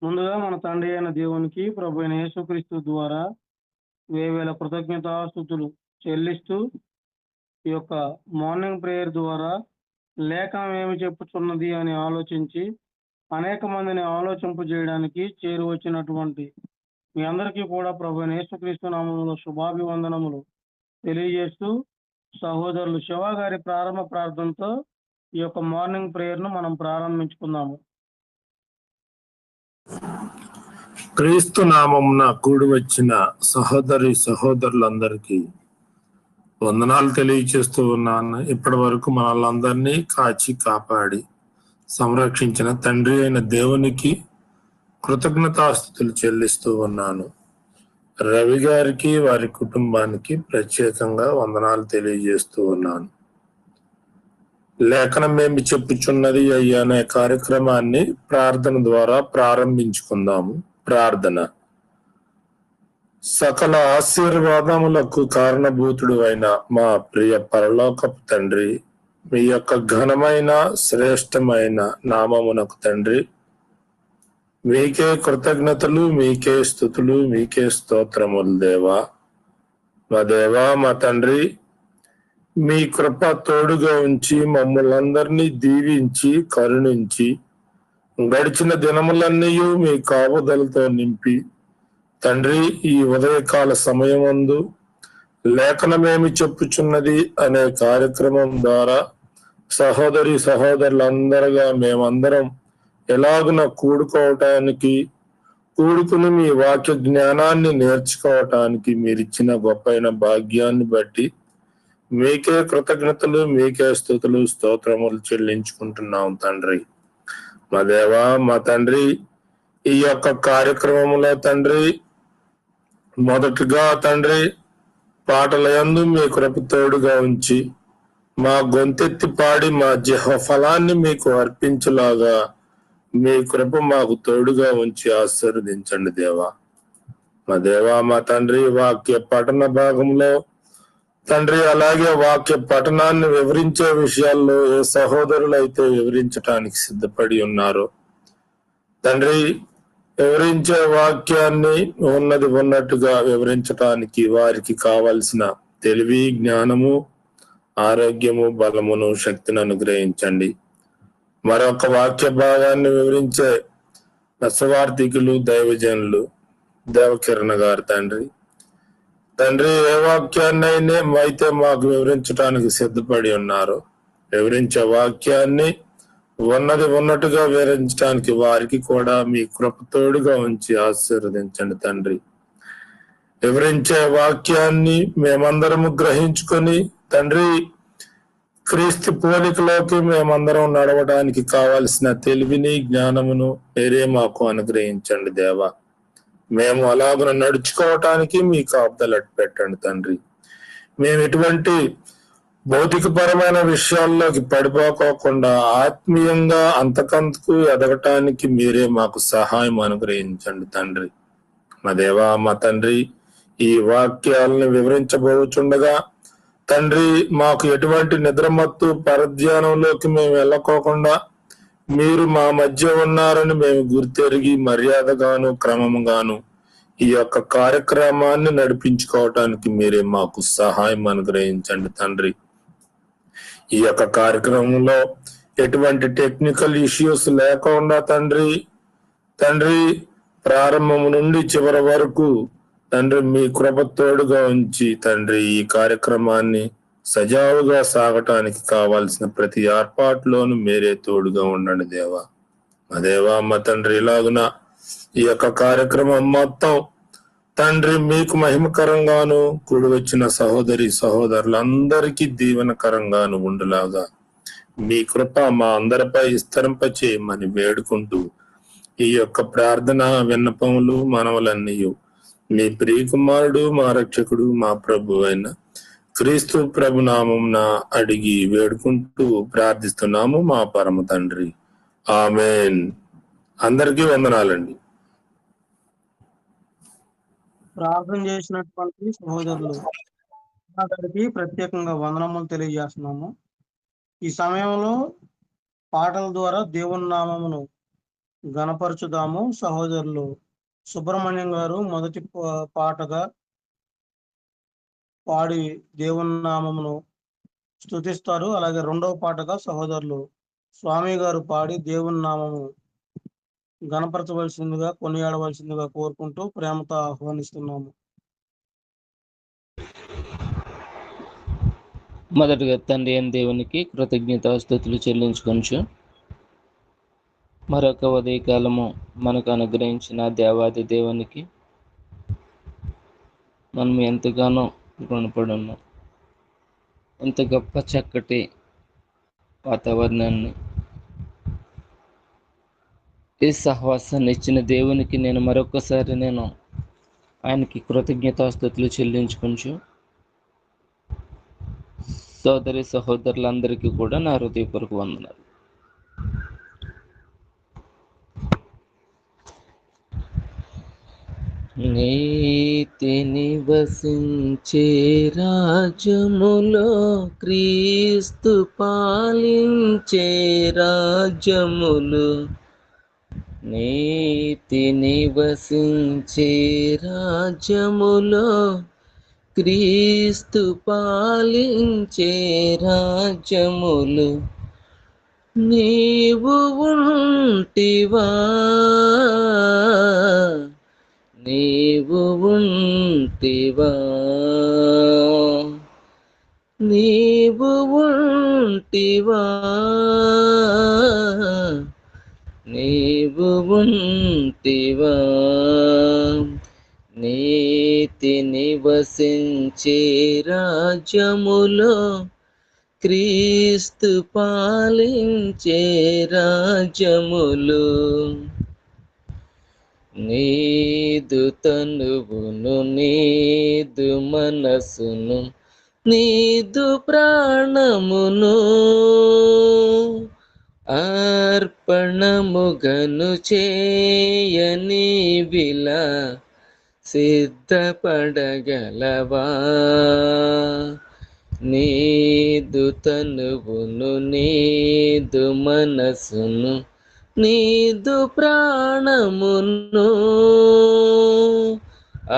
ముందుగా మన తండ్రి అయిన దేవునికి, ప్రభు అయిన యేసుక్రీస్తు ద్వారా వేవేల కృతజ్ఞతాస్తుతులు చెల్లిస్తూ, ఈ యొక్క మార్నింగ్ ప్రేయర్ ద్వారా లేఖనం ఏమి చెప్పుచున్నది అని ఆలోచించి, అనేక మందిని ఆలోచింపజేయడానికి చేరువచ్చినటువంటి మీ అందరికీ కూడా ప్రభు అయిన యేసుక్రీస్తు నామములో శుభాభివందనములు తెలియజేస్తూ, సహోదరులు శివ గారి ప్రారంభ ప్రార్థనతో ఈ యొక్క మార్నింగ్ ప్రేయర్‌ను మనం ప్రారంభించుకుందాము. క్రీస్తు నామమున కూడి వచ్చిన సహోదరి సహోదరులందరికీ వందనాలు తెలియచేస్తూ ఉన్నాను. ఇప్పటి వరకు మనల్ని కాచి కాపాడి సంరక్షించిన తండ్రి అయిన దేవునికి కృతజ్ఞతాస్తుతులు చెల్లిస్తూ ఉన్నాను. రవి గారికి, వారి కుటుంబానికి ప్రత్యేకంగా వందనాలు తెలియజేస్తూ ఉన్నాను. లేఖనం ఏమి చెప్పుచున్నది అయ్యా అనే కార్యక్రమాన్ని ప్రార్థన ద్వారా ప్రారంభించుకుందాము. ప్రార్థన. సకల ఆశీర్వాదములకు కారణభూతుడు అయిన మా ప్రియ పరలోకపు తండ్రి, మీ యొక్క ఘనమైన శ్రేష్టమైన నామమునకు తండ్రి, మీకే కృతజ్ఞతలు, మీకే స్తుతులు, మీకే స్తోత్రములు దేవా. మా దేవా, మా తండ్రి, మీ కృప తోడుగా ఉంచి మమ్మల్ందరినీ దీవించి కరుణించి గడిచిన దినములన్నీ మీ కాపుదలతో నింపి తండ్రి, ఈ ఉదయకాల సమయమందు లేఖనమేమి చెప్పుచున్నది అనే కార్యక్రమం ద్వారా సహోదరి సహోదరులందరుగా మేమందరం ఎలాగున కూడుకుని మీ వాక్య జ్ఞానాన్ని నేర్చుకోవటానికి మీరిచ్చిన గొప్పైన భాగ్యాన్ని బట్టి మీకే కృతజ్ఞతలు, మీకే స్తుతులు, స్తోత్రములు చెల్లించుకుంటున్నాం తండ్రి. మా దేవా, మా తండ్రి, ఈ యొక్క కార్యక్రమంలో తండ్రి మొదటిగా తండ్రి పాటల యందు మీ కృప తోడుగా ఉంచి మా గొంతెత్తి పాడి మా ఫలాన్ని మీకు అర్పించలాగా మీ కృప మాకు తోడుగా ఉంచి ఆశీర్వదించండి దేవా. మా దేవా, మా తండ్రి, వాక్య పఠన భాగంలో తండ్రి అలాగే వాక్య పఠనాన్ని వివరించే విషయాల్లో ఏ సహోదరులు అయితే వివరించటానికి సిద్ధపడి ఉన్నారో తండ్రి, వివరించే వాక్యాన్ని ఉన్నట్టుగా వివరించటానికి వారికి కావలసిన తెలివి, జ్ఞానము, ఆరోగ్యము, బలమును, శక్తిని అనుగ్రహించండి. మరొక వాక్య భాగాన్ని వివరించే నసవార్థికులు, దైవజనులు దేవకిరణ గారు తండ్రి, ఏ వాక్యాన్ని అయితే మాకు వివరించడానికి సిద్ధపడి ఉన్నారు, వివరించే వాక్యాన్ని ఉన్నట్టుగా వివరించడానికి వారికి కూడా మీ కృప తోడుగా ఉంచి ఆశీర్వదించండి తండ్రి. వివరించే వాక్యాన్ని మేమందరము గ్రహించుకొని తండ్రి, క్రీస్తు పోలికలోకి మేమందరం నడవడానికి కావలసిన తెలివిని, జ్ఞానమును మీరే మాకు అనుగ్రహించండి దేవా. మేము అలాగ నడుచుకోవటానికి మీ కాపుదలట్టు పెట్టండి తండ్రి. మేము ఎటువంటి భౌతికపరమైన విషయాల్లోకి పడిపోకోకుండా ఆత్మీయంగా అంతకంతకు ఎదగటానికి మీరే మాకు సహాయం అనుగ్రహించండి తండ్రి. మా దేవా, మా తండ్రి, ఈ వాక్యాలను వివరించబోచుండగా తండ్రి మాకు ఎటువంటి నిద్రమత్తు పరధ్యానంలోకి మేము వెళ్ళకోకుండా మీరు మా మధ్య ఉన్నారని మేము గుర్తెరిగి మర్యాదగాను క్రమముగాను ఈ యొక్క కార్యక్రమాన్ని నడిపించుకోవటానికి మీరే మాకు సహాయం అనుగ్రహించండి తండ్రి. ఈ యొక్క కార్యక్రమంలో ఎటువంటి టెక్నికల్ ఇష్యూస్ లేకుండా తండ్రి ప్రారంభం నుండి చివరి వరకు తండ్రి మీ కృప తోడుగా ఉంచి తండ్రి ఈ కార్యక్రమాన్ని సజావుగా సాగటానికి కావాల్సిన ప్రతి ఏర్పాటులోనూ మీరే తోడుగా ఉండండి దేవా. మా దేవా, మా తండ్రి, ఇలాగున ఈ యొక్క కార్యక్రమం మొత్తం తండ్రి మీకు మహిమకరంగాను కూడి వచ్చిన సహోదరి సహోదరులందరికీ దీవెనకరంగాను ఉండులాగా మీ కృప మా అందరిపై విస్తరింప చేయమని వేడుకుంటూ ఈ యొక్క ప్రార్థన విన్నపములు మనవులన్నీ మీ ప్రియకుమారుడు, మా రక్షకుడు, మా ప్రభు అయిన క్రీస్తు ప్రభు నామమున అడిగి వేడుకుంటూ ప్రార్థిస్తున్నాము మా పరమ తండ్రి. ఆమేన్. అందరికీ వందనాలండి. ప్రార్థన చేసినటువంటి సహోదరులు గారికి ప్రత్యేకంగా వందనములు తెలియజేస్తున్నాము. ఈ సమయంలో పాటల ద్వారా దేవుని నామమును గణపరచుదాము సహోదరులు. సుబ్రహ్మణ్యం గారు మొదటి పాటగా పాడి దేవుని నామమును స్తుతిస్తారు. అలాగే రెండవ పాటగా సహోదరులు స్వామి గారు పాడి దేవుని నామము గణపరచవలసిందిగా, కొనియాడవలసిందిగా కోరుకుంటూ ప్రేమతో ఆహ్వానిస్తున్నాము. మొదటగా తండ్రి అయిన దేవునికి కృతజ్ఞతాస్తుతులు చెల్లించుకొంచు మరొక ఉదయకాలము మనకు అనుగ్రహించిన దేవాది దేవునికి మనం ఎంతగానో రుణపడి ఉన్నాం. ఇంత గొప్ప చక్కటి వాతావరణాన్ని, ఈ సహవాసాన్ని ఇచ్చిన దేవునికి మరొకసారి ఆయనకి కృతజ్ఞతాస్తుతులు చెల్లించుకొంచు సోదరి సహోదరులందరికీ కూడా నా హృదయపూర్వక వందనాలు. నీతి నివసించే రాజ్యములో క్రీస్తు పాలించే రాజ్యములు, నీతి నివసించే రాజ్యములో క్రీస్తు పాలించే రాజ్యములు, నీవు ఉంటివా, నీవు ఉంటివా, నీవు ఉంటివా, నీవు ఉంటివా, నీతి నివసించే రాజ్యములో క్రీస్తు పాలించే రాజ్యములు, నీదు తనువును నీదు మనసును నీదు ప్రాణమును అర్పణముగను చేయని విలా సిద్ధపడగలవా, నీదు తనువును నీదు మనసును నీదు ప్రాణమును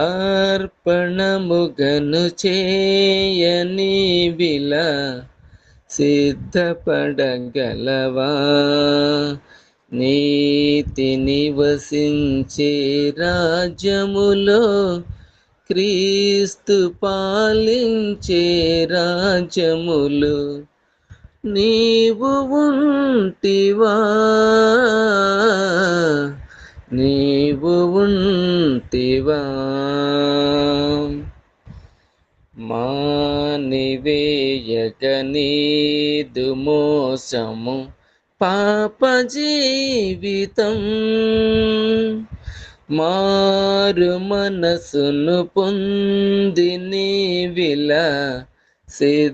అర్పణముగను చేయని విలా సిద్ధపడగలవా, నీతి నివసించే రాజ్యములో క్రీస్తు పాలించే రాజ్యములు, నీవు ఉంటివా, నీవు ఉంటివా, మానివేయక నీదు మోసము పాప జీవితం, మారు మనసును పొంది నీవిలా సిద్ధపడగలవా,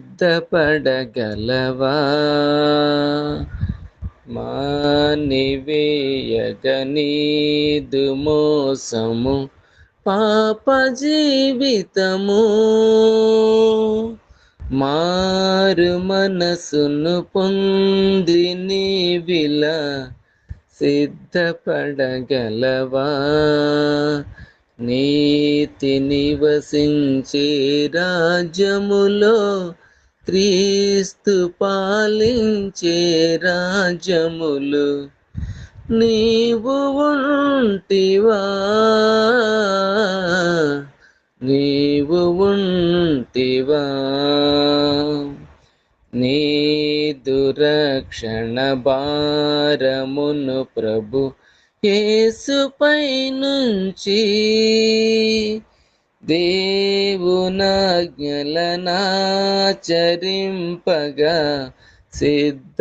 మానివేయక నీదు మోసము పాప జీవితము, మారు మనసును పొంది నీవిలా సిద్ధపడగలవా, నీతి నివసించే రాజ్యములో క్రీస్తు పాలించే రాజ్యములు, నీవు ఉంటివా, నీవు ఉంటివా, నీదు రక్షణ భారమును ప్రభు యేసుపై నుంచి దేవునాజ్ఞలనాచరింపగా సిద్ధపడగలవా,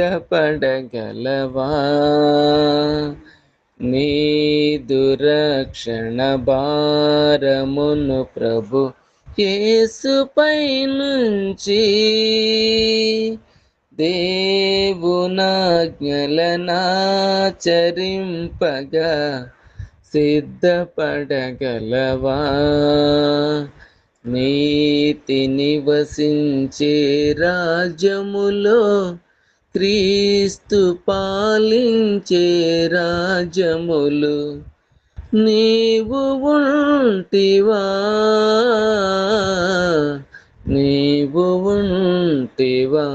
నీదు రక్షణ భారమును ప్రభు యేసుపై నుంచి దేవునాజ్ఞలనాచరింపగా సిద్ధపడగలవా, నీతి నివసించే రాజ్యములో క్రీస్తు పాలించే రాజ్యములు నీవు ఉంటివా, నీవు ఉంటివా,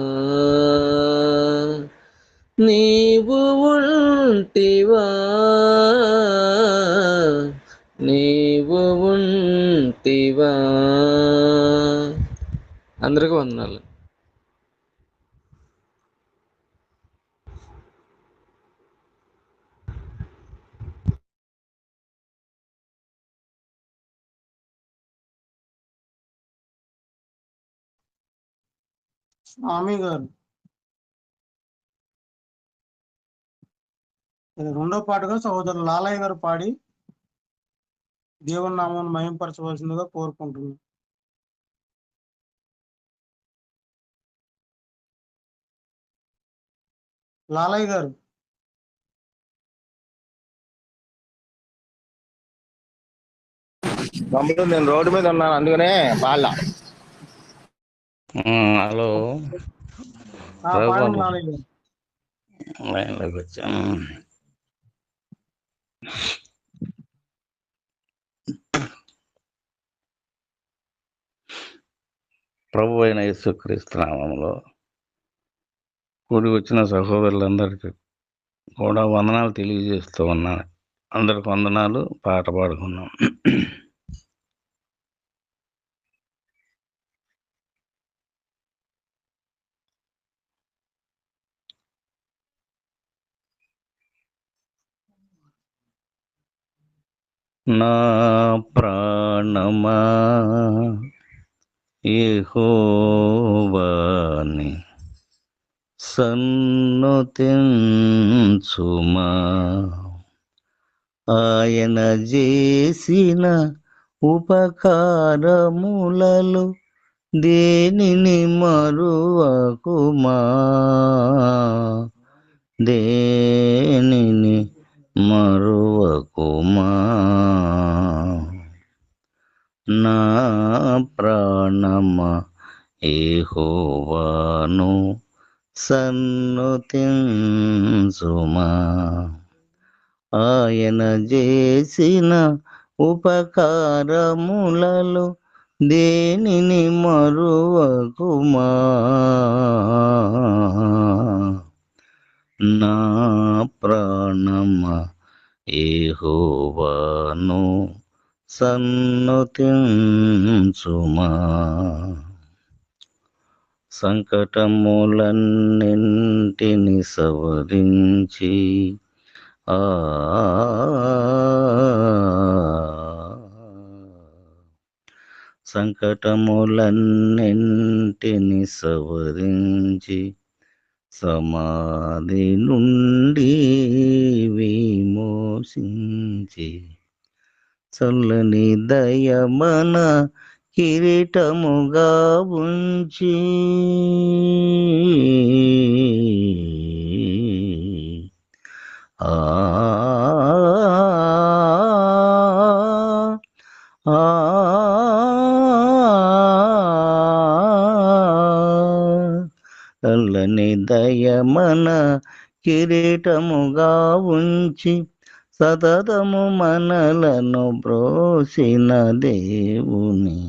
నీవు ఉంటివా, నీవు ఉంటివా. అందరికీ వందనాలు. స్వామి గారు రెండో పాటగా సహోదరు లాలయ్య గారు పాడి దేవుని నామాన్ని మహింపరచవలసిందిగా కోరుకుంటున్నాను. లాలయ్య గారు. నేను రోడ్డు మీద ఉన్నాను, అందుకనే వాళ్ళ. హలో, పాడండి లాలయ్య గారు. లైన్లోకి వచ్చాను. ప్రభు అయిన యేసుక్రీస్తు నామములో కూడి వచ్చిన సహోదరులందరికీ కూడా వందనాలు తెలియజేస్తూ ఉన్నాను. అందరికి వందనాలు. పాట పాడుకున్నాం. నా ప్రాణమా యెహోవాని సన్నుతించుమా, ఆయన చేసిన ఉపకారములలో దేనిని మరువకుమా, దేనిని మరువకుమా. నా ప్రాణమా యెహోవాను సన్నుతించుమా, ఆయన చేసిన ఉపకారములలో దేనిని మరువకుమా. నా ప్రాణమా యెహోవాను సన్నుతించుమా, సంకటములన్నింటిని సవరించి సంకటములన్నింటిని సవరించి సమాధి నుండి విమోచించి చల్లని దయమన కిరీటముగా ఉంచి చల్లని దయమన కిరీటముగా ఉంచి సతతము మనలను బ్రోసిన దేవుని,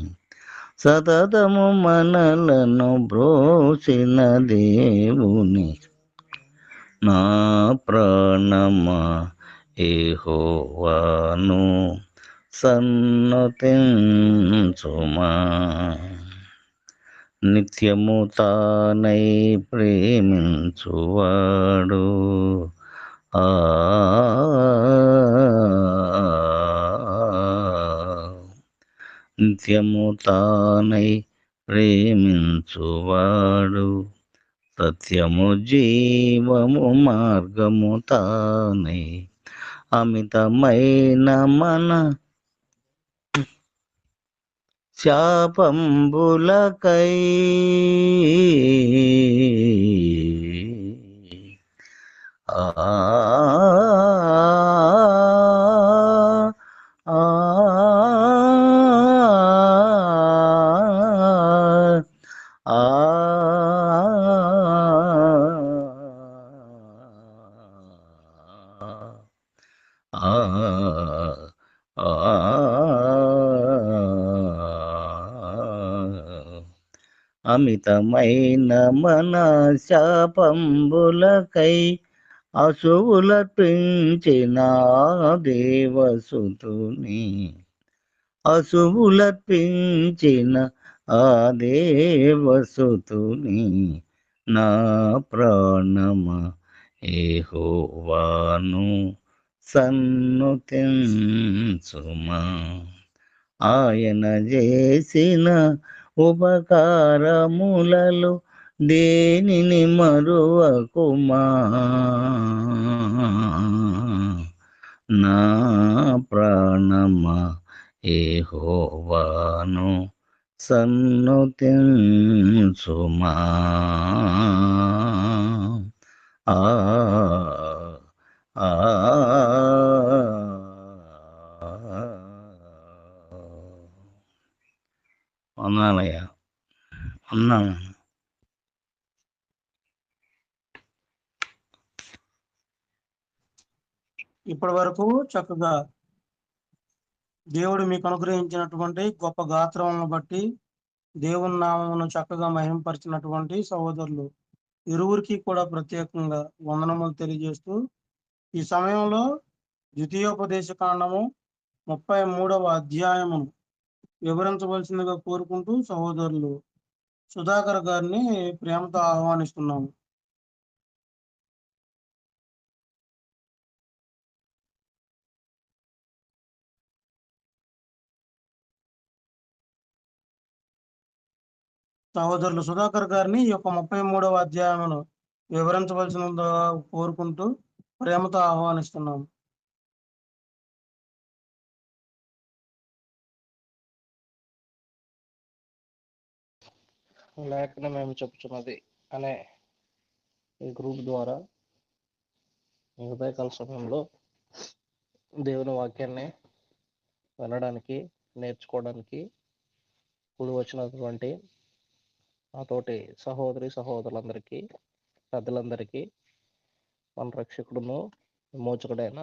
సతతము మనలను బ్రోసిన దేవుని. నా ప్రాణమా యెహోవాను సన్నుతించుమా, నిత్యము తానై ప్రేమించువాడు నిత్యము తానై ప్రేమించువాడు, సత్యము జీవము మార్గము తానై అమితమైన మన శాపంబులకై ఆ ఆ అమితమైన మన శాపంబులకై అశువులర్పించిన దేవసుతుని అశువులర్పించిన ఆ దేవసుతుని నా ప్రాణమ యెహోవాను సన్నుతించుమా ఆయన చేసిన ఉపకారములలో దేనిని మరువకుమా నా ప్రాణమా యెహోవాను సన్నుతించుమా ఆ ఆ వందనాలయ్యా, వందనాలు. ఇప్పటి వరకు చక్కగా దేవుడు మీకు అనుగ్రహించినటువంటి గొప్ప గాత్రములను బట్టి దేవుని నామమును చక్కగా మహింపరిచినటువంటి సహోదరులు ఇరువురికి కూడా ప్రత్యేకంగా వందనములు తెలియజేస్తూ ఈ సమయంలో ద్వితీయోపదేశ కాండము 33వ అధ్యాయమును వివరించవలసిందిగా కోరుకుంటూ సహోదరులు సుధాకర్ గారిని ప్రేమతో ఆహ్వానిస్తున్నాము. సహోదరులు సుధాకర్ గారిని ఈ యొక్క 33వ అధ్యాయమును వివరించవలసిందిగా కోరుకుంటూ ప్రేమతో ఆహ్వానిస్తున్నాము. లేఖన మేము చెప్పుచున్నది అనే ఈ గ్రూప్ ద్వారా ఈ ఉదయకాల సమయంలో దేవుని వాక్యాన్ని వినడానికి, నేర్చుకోవడానికి కూడి వచ్చినటువంటి నాతోటి సహోదరి సహోదరులందరికీ, పెద్దలందరికీ మన రక్షకుడును విమోచకుడైన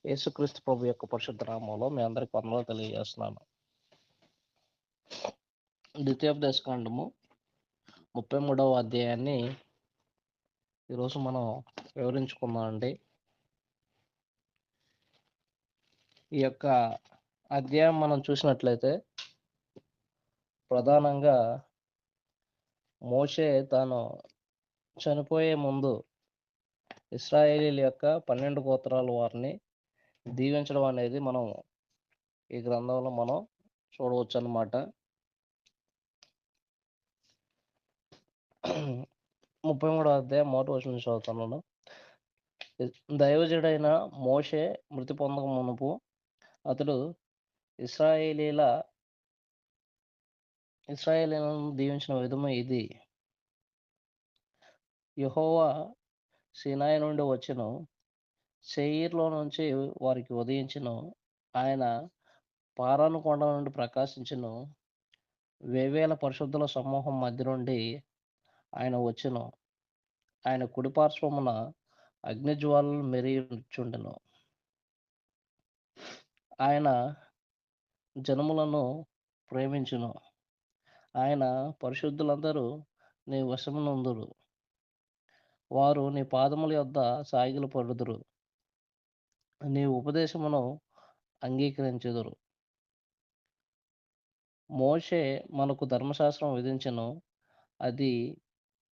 యేసుక్రీస్తు ప్రభు యొక్క పరిశుద్ధ నామంలో మీ అందరికి వందనాలు తెలియజేస్తున్నాను. ద్వితీయోపదేశ కాండము 33వ అధ్యాయాన్ని ఈరోజు మనం వివరించుకుందామండి. ఈ యొక్క అధ్యాయం మనం చూసినట్లయితే ప్రధానంగా మోషే తాను చనిపోయే ముందు ఇశ్రాయేలీల యొక్క 12 గోత్రాల వారిని దీవించడం అనేది మనం ఈ గ్రంథంలో మనం చూడవచ్చు అన్నమాట. 33వ అధ్యాయం 1వ వచనం చదువుతున్నాను. దైవజుడైన మోషే మృతి పొందక మునుపు అతడు ఇశ్రాయేలీలను దీవించిన విధము ఇది. యెహోవా సీనాయి నుండి వచ్చెను, శేయీరులో నుంచి వారికి ఉదయించెను. ఆయన పారాను కొండ నుండి ప్రకాశించెను. వేవేల పరిశుద్ధుల సమూహం మధ్య నుండి ఆయన వచ్చెను. ఆయన కుడిపార్శ్వమున అగ్నిజ్వాలలు మెరియుచుండెను. ఆయన జనములను ప్రేమించును. ఆయన పరిశుద్ధులందరూ నీ వశమునందురు. వారు నీ పాదముల యొద్ద సాగిల పడుదురు. నీ ఉపదేశమును అంగీకరించెదరు. మోషే మనకు ధర్మశాస్త్రం విధించెను. అది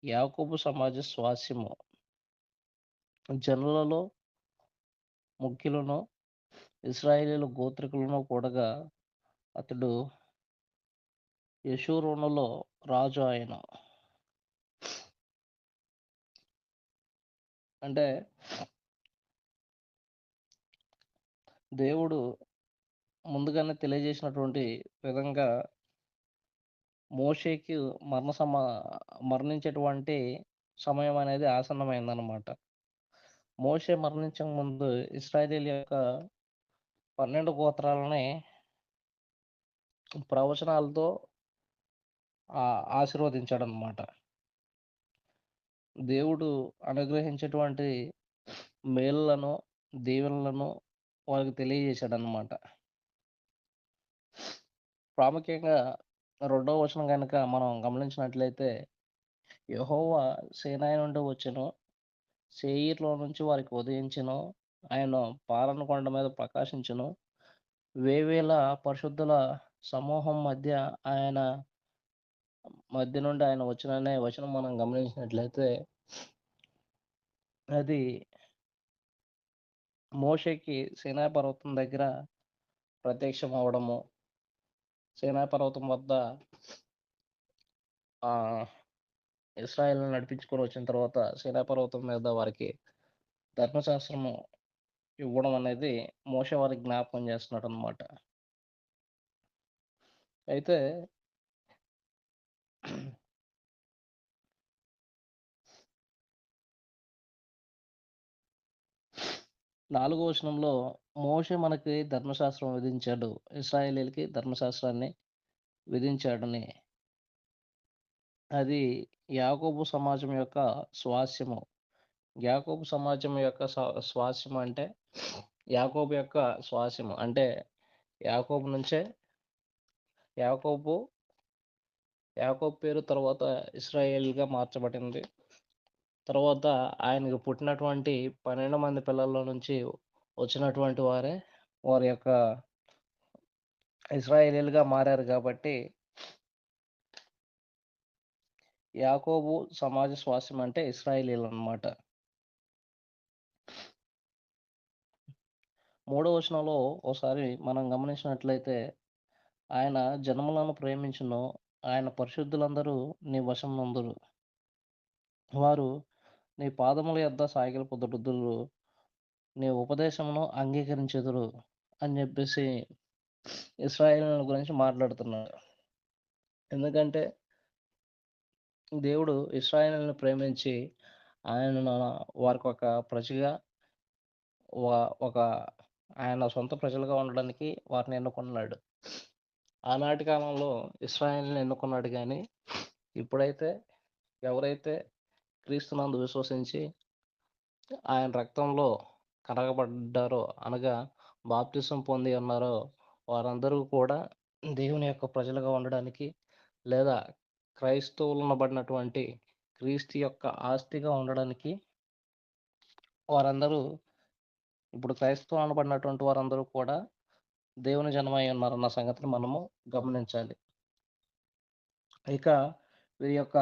యాకోబు సమాజ స్వాస్యము. జనులలో ముఖ్యులను ఇశ్రాయేలీల గోత్రికులను కూడగా అతడు యెషూరూనులో రాజు ఆయన. అంటే దేవుడు ముందుగానే తెలియజేసినటువంటి విధంగా మోషేకి మరణించేటువంటి సమయం అనేది ఆసన్నమైందన్నమాట. మోషే మరణించక ముందు ఇశ్రాయేలీల యొక్క 12 గోత్రాలని ప్రవచనాలతో ఆశీర్వదించాడనమాట. దేవుడు అనుగ్రహించేటువంటి మేలులను దీవెనలను వారికి తెలియజేశాడనమాట. ప్రాముఖ్యంగా 2వ వచనం గనుక మనం గమనించినట్లయితే, యెహోవా సీనాయి నుండి వచ్చెను, శేయీరులో నుంచి వారికి ఉదయించెను, ఆయన పారాను కొండ మీద ప్రకాశించెను, వేవేల పరిశుద్ధుల సమూహం మధ్య నుండి ఆయన వచ్చుననే వచనం మనం గమనించినట్లయితే, అది మోషేకి సీనాయి పర్వతం దగ్గర ప్రత్యక్షం అవ్వడము, సీనాయి పర్వతం వద్ద ఇశ్రాయేలును నడిపించుకొని వచ్చిన తర్వాత సీనాయి పర్వతం మీద వారికి ధర్మశాస్త్రము ఇవ్వడం అనేది మోషే వారికి జ్ఞాపకం చేస్తున్నాడు అనమాట. అయితే 4వ వచనంలో మోషే మనకి ధర్మశాస్త్రం విధించాడు, ఇశ్రాయేలీయులకి ధర్మశాస్త్రాన్ని విధించాడని. అది యాకోబు సమాజం యొక్క స్వాస్యము. యాకోబు సమాజం యొక్క స్వాస్యం అంటే యాకోబు యొక్క స్వాస్యము అంటే యాకోబు నుంచే యాకోబు పేరు తర్వాత ఇశ్రాయేల్గా మార్చబడింది. తర్వాత ఆయనకు పుట్టినటువంటి 12 మంది పిల్లల నుంచి వచ్చినటువంటి వారి యొక్క ఇశ్రాయేలీలుగా మారారు కాబట్టి యాకోబు సమాజ స్వాస్యం అంటే ఇశ్రాయేలీలు అన్నమాట. 3వ వచనంలో ఒకసారి మనం గమనించినట్లయితే, ఆయన జనములను ప్రేమించును, ఆయన పరిశుద్ధులందరూ నీ వశం నందురు, వారు నీ పాదముల యొద్ద సాగిల పొద్దుదురు, నీ ఉపదేశమును అంగీకరించెదరు అని చెప్పేసి ఇశ్రాయేలుల గురించి మాట్లాడుతున్నాడు. ఎందుకంటే దేవుడు ఇశ్రాయేలును ప్రేమించి ఆయన వారికి ఒక ప్రజగా ఒక ఆయన సొంత ప్రజలుగా ఉండడానికి వారిని ఎన్నుకున్నాడు. ఆనాటి కాలంలో ఇశ్రాయేలుని ఎన్నుకున్నాడు, కానీ ఇప్పుడైతే ఎవరైతే క్రీస్తునందు విశ్వసించి ఆయన రక్తంలో కడగబడ్డారో అనగా బాప్తిసం పొంది ఉన్నారో వారందరూ కూడా దేవుని యొక్క ప్రజలుగా ఉండడానికి లేదా క్రైస్తవులనబడినటువంటి క్రీస్తు యొక్క ఆస్తిగా ఉండడానికి వారందరూ ఇప్పుడు క్రైస్తవులు అనబడినటువంటి వారందరూ కూడా దేవుని జనమై ఉన్నారన్న సంగతిని మనము గమనించాలి. ఇక వీరి యొక్క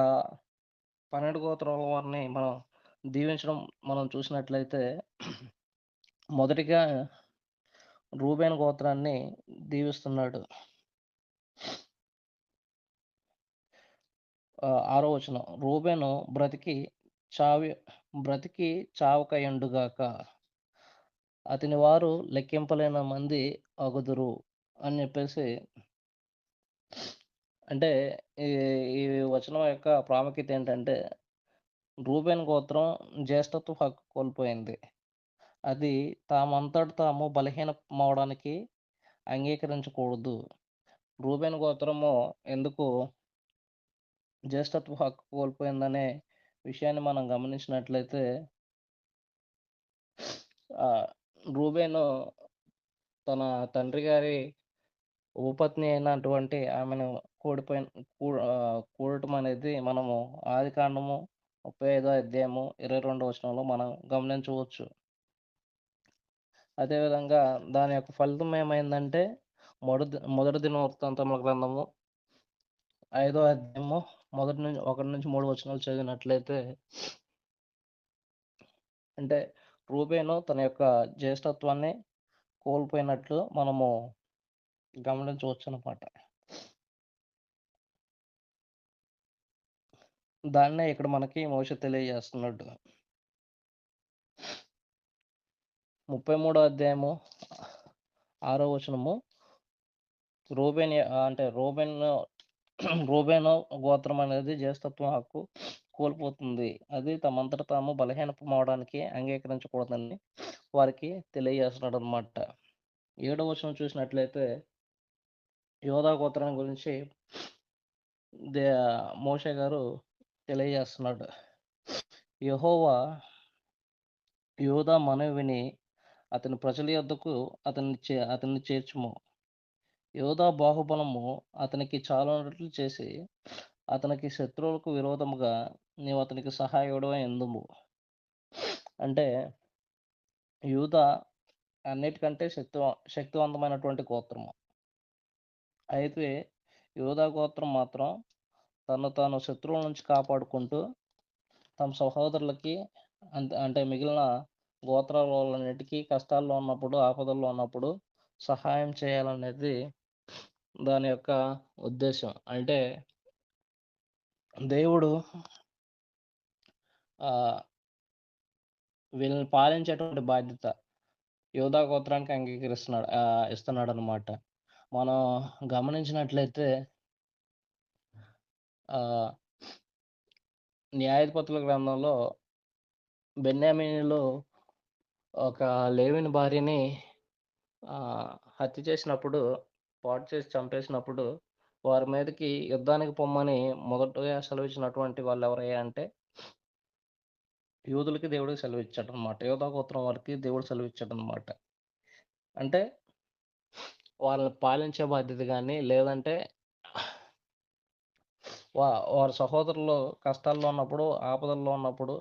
12 గోత్రాల వారిని మనం దీవించడం మనం చూసినట్లయితే, మొదటిగా రూబేను గోత్రాన్ని దీవిస్తున్నాడు. 6వ వచనం, రూబేను బ్రతికి చావకయుండుగాక, అతని వారు లెక్కింపలేని మంది అగుదురు అని చెప్పేసి. అంటే ఈ వచనం యొక్క ప్రాముఖ్యత ఏంటంటే, రూబేన్ గోత్రం జ్యేష్ఠత్వ హక్కు కోల్పోయింది. అది తామంతట తాము బలహీనమవడానికి అంగీకరించకూడదు. రూబేన్ గోత్రము ఎందుకు జ్యేష్ఠత్వ హక్కు కోల్పోయిందనే విషయాన్ని మనం గమనించినట్లయితే, రూబేను తన తండ్రి గారి ఉపపత్ని అయినటువంటి ఆమెను కూడటం అనేది మనము ఆదికాండము 35వ అధ్యాయము 22వ వచనంలో మనం గమనించవచ్చు. అదేవిధంగా దాని యొక్క ఫలితం ఏమైందంటే, మొదటి దినవృత్తాంతముల గ్రంథము 5వ అధ్యాయము 1 నుంచి 3 వచనాలు చదివినట్లయితే, అంటే రూబేను తన యొక్క జ్యేష్ఠత్వాన్ని కోల్పోయినట్లు మనము గమనించవచ్చు అన్నమాట. దాన్నే ఇక్కడ మనకి మోషే తెలియజేస్తున్నాడు. 33వ అధ్యాయము 6వ వచనము, రూబేను గోత్రం అనేది జ్యేష్ఠత్వం హక్కు కోల్పోతుంది, అది తమంతట తాము బలహీనమవడానికి అంగీకరించకూడదని వారికి తెలియజేస్తున్నాడు అనమాట. 7వ వచనం చూసినట్లయితే, యోధా గోత్రం గురించి మోషే గారు తెలియజేస్తున్నాడు. యెహోవా యోధా మనవి విని అతని ప్రజల యొద్దకు అతన్ని చేర్చుము. యోధా బాహుబలము అతనికి చాలునట్లు చేసి అతనికి శత్రువులకు విరోధముగా నీవు అతనికి సహాయుడవై ఉందుము. అంటే యూదా అన్నిటికంటే శక్తివంతమైనటువంటి గోత్రము. అయితే యూదా గోత్రం మాత్రం తను తాను శత్రువుల నుంచి కాపాడుకుంటూ తమ సహోదరులకి అంటే మిగిలిన గోత్రాల వాళ్ళన్నిటికీ కష్టాల్లో ఉన్నప్పుడు, ఆపదల్లో ఉన్నప్పుడు సహాయం చేయాలనేది దాని యొక్క ఉద్దేశం. అంటే దేవుడు వీళ్ళని పాలించేటువంటి బాధ్యత యోధా గోత్రానికి ఇస్తున్నాడు అనమాట. మనం గమనించినట్లయితే న్యాయాధిపతుల గ్రంథంలో బెన్యామీనులో ఒక లేవిని భార్యని హత్య చేసినప్పుడు, పాటు చేసి చంపేసినప్పుడు వారి మీదకి యుద్ధానికి పొమ్మని మొదటగా సెలవిచ్చినటువంటి వాళ్ళు ఎవరయ్యా అంటే యూదులకి దేవుడికి సెలవిచ్చాడు అనమాట. యోధా గోత్రం వారికి దేవుడు సెలవిచ్చాడు అనమాట. అంటే వాళ్ళని పాలించే బాధ్యత కానీ, లేదంటే వారి సహోదరులు కష్టాల్లో ఉన్నప్పుడు, ఆపదల్లో ఉన్నప్పుడు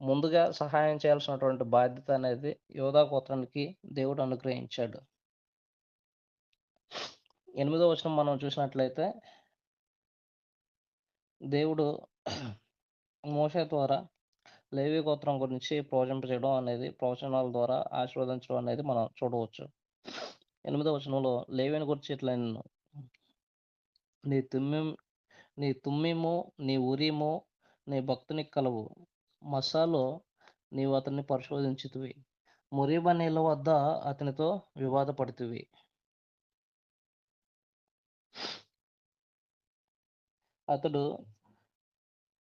ముందుగా సహాయం చేయాల్సినటువంటి బాధ్యత అనేది యోధా గోత్రానికి దేవుడు అనుగ్రహించాడు. 8వ వచనం మనం చూసినట్లయితే దేవుడు మోషే ద్వారా లేవి గోత్రం గురించి ప్రవచింపజేయడం అనేది, ప్రవచనాల ద్వారా ఆశీర్వదించడం అనేది మనం చూడవచ్చు. 8వ వచనంలో లేవిని గురించి ఇట్లా నీ తుమ్మిము, నీ ఉరీము నీ భక్తునికి కలవు. మస్సాలో నీవు అతన్ని పరిశోధించుతివి. మురీబా నీళ్ళ వద్ద అతనితో వివాదపడుతువి. అతడు